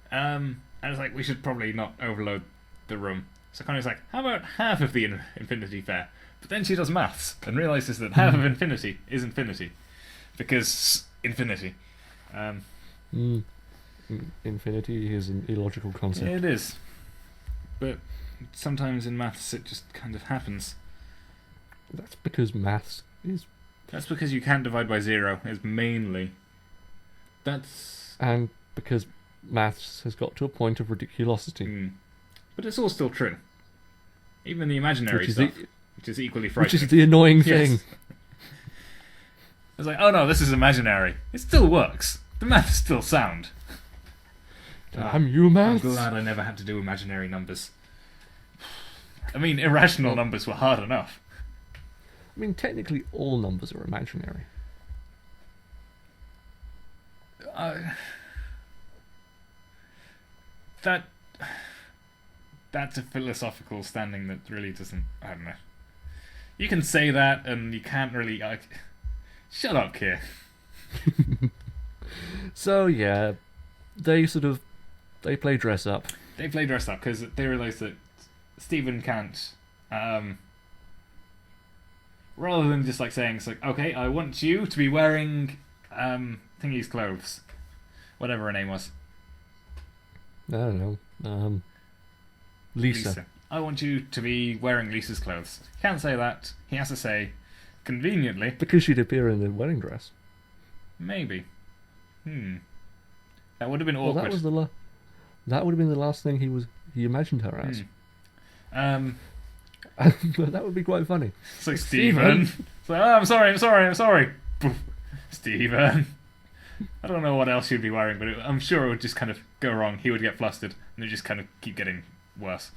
And it's like, we should probably not overload the room. So Connie's like, how about half of the Infinity Fair? But then she does maths and realises that half of infinity is infinity. Because infinity. Infinity is an illogical concept. It is. But sometimes in maths it just kind of happens. That's because maths is... That's because you can't divide by zero, is mainly. And because maths has got to a point of ridiculosity. But it's all still true. Even the imaginary stuff, which is equally frightening. Which is the annoying thing. It's like, oh no, this is imaginary. It still works. The math's still sound. Damn you, maths. I'm glad I never had to do imaginary numbers. I mean, irrational numbers were hard enough. I mean, technically all numbers are imaginary. That's a philosophical standing that really doesn't... I don't know. You can say that, and you can't really... shut up, Keir. So, yeah, they play dress up. They play dress up, because they realise that Stephen can't... rather than just saying, it's like, okay, I want you to be wearing Thingy's clothes. Whatever her name was. I don't know. Lisa. I want you to be wearing Lisa's clothes. He can't say that. He has to say, conveniently... Because she'd appear in the wedding dress. Maybe. That would have been awkward. Well, that would have been the last thing he imagined her as. But that would be quite funny. It's like, Stephen. It's like, oh, I'm sorry. Stephen. I don't know what else he'd be wearing, but I'm sure it would just kind of go wrong. He would get flustered, and it would just kind of keep getting worse.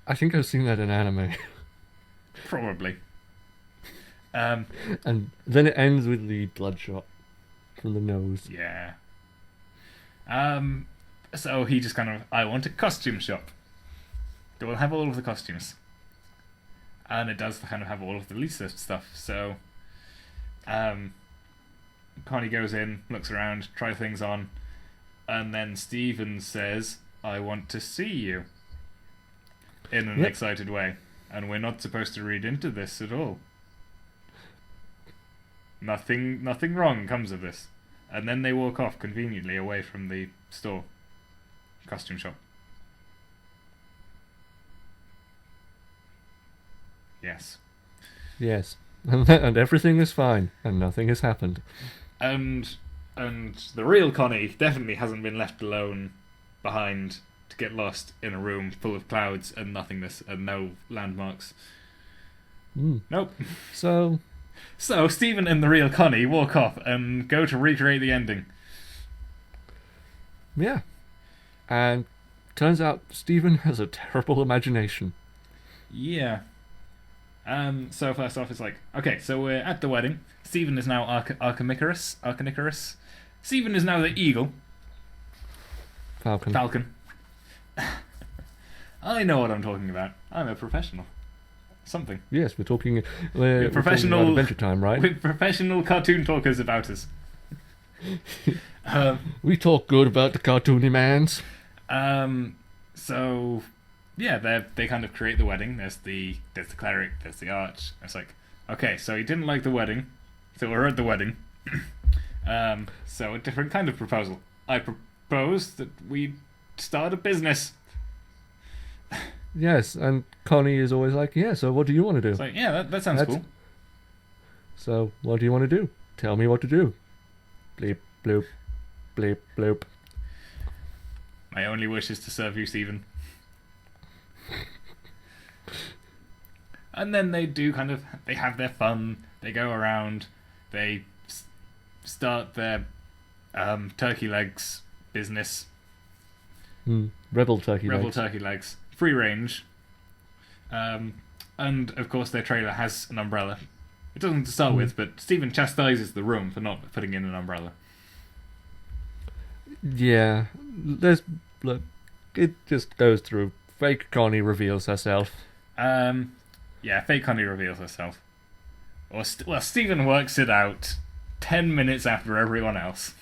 I think I've seen that in anime. Probably. And then it ends with the bloodshot from the nose. Yeah. So he just kind of, I want a costume shop. It will have all of the costumes. And it does kind of have all of the Lisa stuff, so... Connie goes in, looks around, tries things on, and then Stephen says, I want to see you. In an excited way. And we're not supposed to read into this at all. Nothing wrong comes of this. And then they walk off conveniently away from the store. Costume shop. Yes. Yes. And everything is fine. And nothing has happened. And the real Connie definitely hasn't been left alone behind to get lost in a room full of clouds and nothingness and no landmarks. Nope. So Stephen and the real Connie walk off and go to recreate the ending. Yeah. And turns out Stephen has a terrible imagination. Yeah. So first off, it's like, okay, so we're at the wedding. Stephen is now Archinicorus. Stephen is now the eagle. Falcon. I know what I'm talking about. I'm a professional. Something. Yes, we're talking professional we're talking about Adventure Time, right? With professional cartoon talkers about us. We talk good about the cartoony mans. So yeah, they kind of create the wedding. There's the cleric, there's the arch. It's like, okay, so he didn't like the wedding, so we're at the wedding. So a different kind of proposal. I propose that we start a business. Yes, and Connie is always like, yeah, so what do you want to do? It's like, yeah, that sounds cool. So, what do you want to do? Tell me what to do. Bleep, bloop, bleep, bloop. My only wish is to serve you, Stephen. And then they have their fun. They go around. They start their turkey legs business. Rebel turkey legs. Free range. And, of course, their trailer has an umbrella. It doesn't to start with, but Stephen chastises the room for not putting in an umbrella. Yeah. Look, it just goes through. Fake Connie reveals herself. Yeah, fake Connie reveals herself. Well, Stephen works it out 10 minutes after everyone else.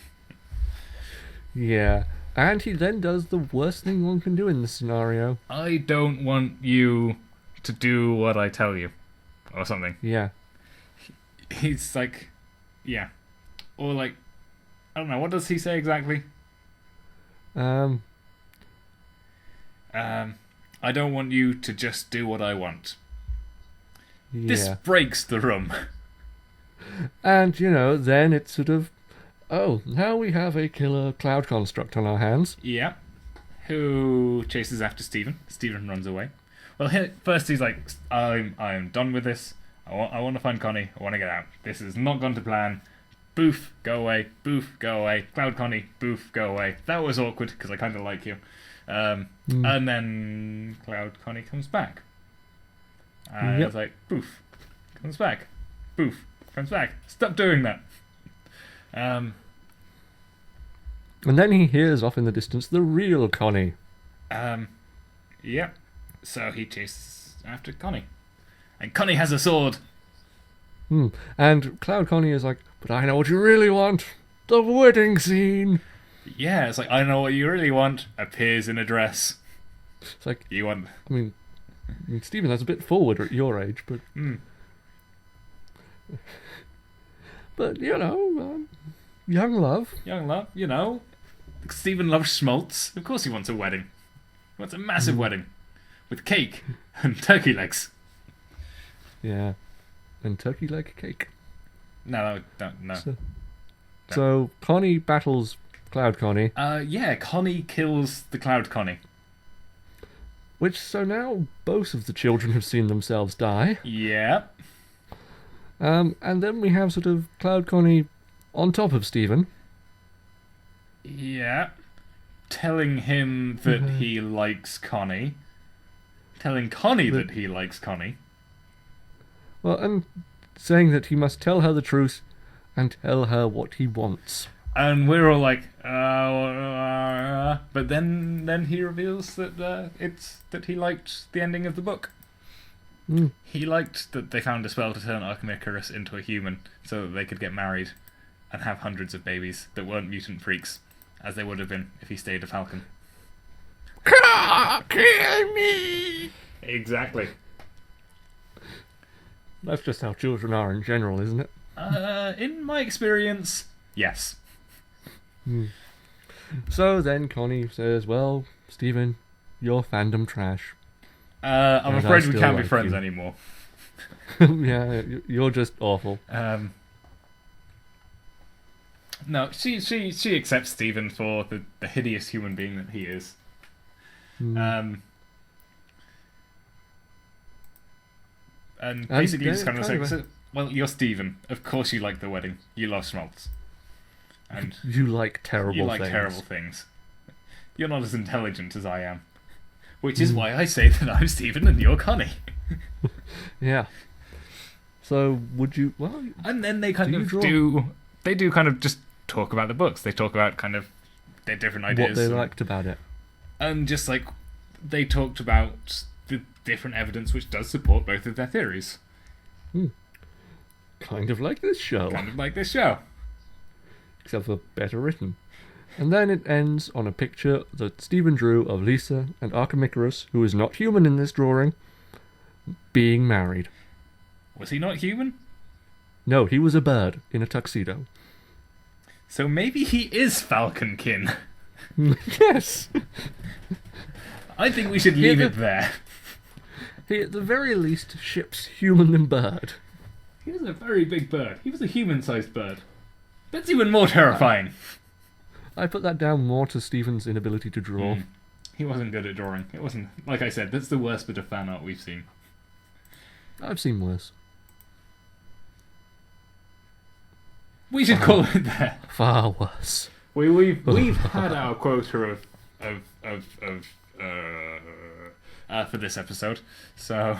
Yeah. And he then does the worst thing one can do in this scenario. I don't want you to do what I tell you. Or something. Yeah. He's like... Yeah. Or like... I don't know, what does he say exactly? I don't want you to just do what I want. Yeah. This breaks the room. And, then it's sort of... Oh, now we have a killer cloud construct on our hands. Yeah. Who chases after Stephen. Stephen runs away. Well, first he's like, I'm done with this. I want to find Connie. I want to get out. This has not gone to plan. Boof, go away. Boof, go away. Cloud Connie, boof, go away. That was awkward because I kind of like you. And then Cloud Connie comes back. And it's like, boof, comes back. Boof, comes back. Stop doing that. And then he hears off in the distance the real Connie. Yep. So he chases after Connie. And Connie has a sword. And Cloud Connie is like, but I know what you really want. The wedding scene. Yeah, it's like, I know what you really want. Appears in a dress. It's like... You want... I mean Stephen, that's a bit forward at your age, but... But, young love. Young love, Stephen loves schmaltz. Of course he wants a wedding. He wants a massive wedding. With cake and turkey legs. Yeah. And turkey leg cake. No. So Connie battles Cloud Connie. Yeah, Connie kills the Cloud Connie. So now both of the children have seen themselves die. Yeah. And then we have sort of Cloud Connie on top of Stephen. Yeah. Telling him that he likes Connie. Telling Connie that he likes Connie. Well, and saying that he must tell her the truth and tell her what he wants. And we're all like, but then he reveals that that he liked the ending of the book. He liked that they found a spell to turn Archimedes into a human so that they could get married and have hundreds of babies that weren't mutant freaks, as they would have been if he stayed a falcon. Kill me! Exactly. That's just how children are in general, isn't it? In my experience, yes. So then Connie says, well, Stephen, you're fandom trash. I'm afraid we can't be friends anymore. Yeah, you're just awful. No, she accepts Stephen for the hideous human being that he is. And basically just kind of like, well, you're Stephen. Of course you like the wedding. You love schmaltz. And you like terrible things. You're not as intelligent as I am. Which is why I say that I'm Stephen and you're Connie. Yeah. So, would you... Well, and then they kind of do... They do kind of just talk about the books. They talk about kind of their different ideas. What they liked about it. And just like... They talked about the different evidence which does support both of their theories. Kind of like this show. Except for better written. And then it ends on a picture that Stephen drew of Lisa and Archimedes, who is not human in this drawing, being married. Was he not human? No, he was a bird in a tuxedo. So maybe he is Falconkin. Yes. I think we should leave it there. He, at the very least, ships human and bird. He was a very big bird. He was a human-sized bird. That's even more terrifying. I put that down more to Stephen's inability to draw. He wasn't good at drawing. It wasn't, like I said, that's the worst bit of fan art we've seen. I've seen worse. We should call it there. Far worse. We've had our quota for this episode, so.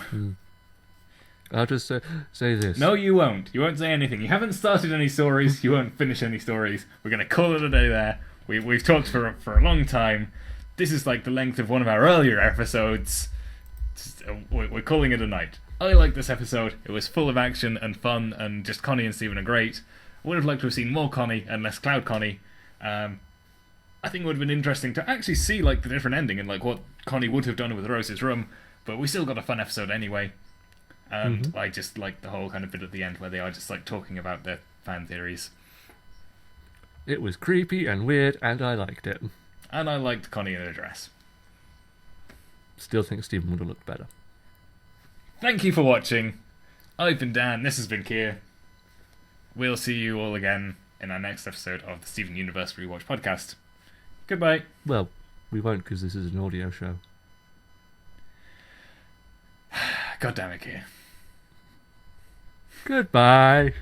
I'll just say this. No, you won't. You won't say anything. You haven't started any stories. You won't finish any stories. We're gonna call it a day there. We've talked for a long time. This is like the length of one of our earlier episodes. We're calling it a night. I like this episode. It was full of action and fun, and just Connie and Stephen are great. I would have liked to have seen more Connie and less Cloud Connie. I think it would have been interesting to actually see like the different ending and like what Connie would have done with Rose's room, but we still got a fun episode anyway. And I just like the whole kind of bit at the end where they are just like talking about their fan theories. It was creepy and weird, and I liked it. And I liked Connie in a dress. Still think Stephen would have looked better. Thank you for watching. I've been Dan, this has been Keir. We'll see you all again in our next episode of the Steven Universe Rewatch podcast. Goodbye. Well, we won't because this is an audio show. God damn it, Keir. Goodbye.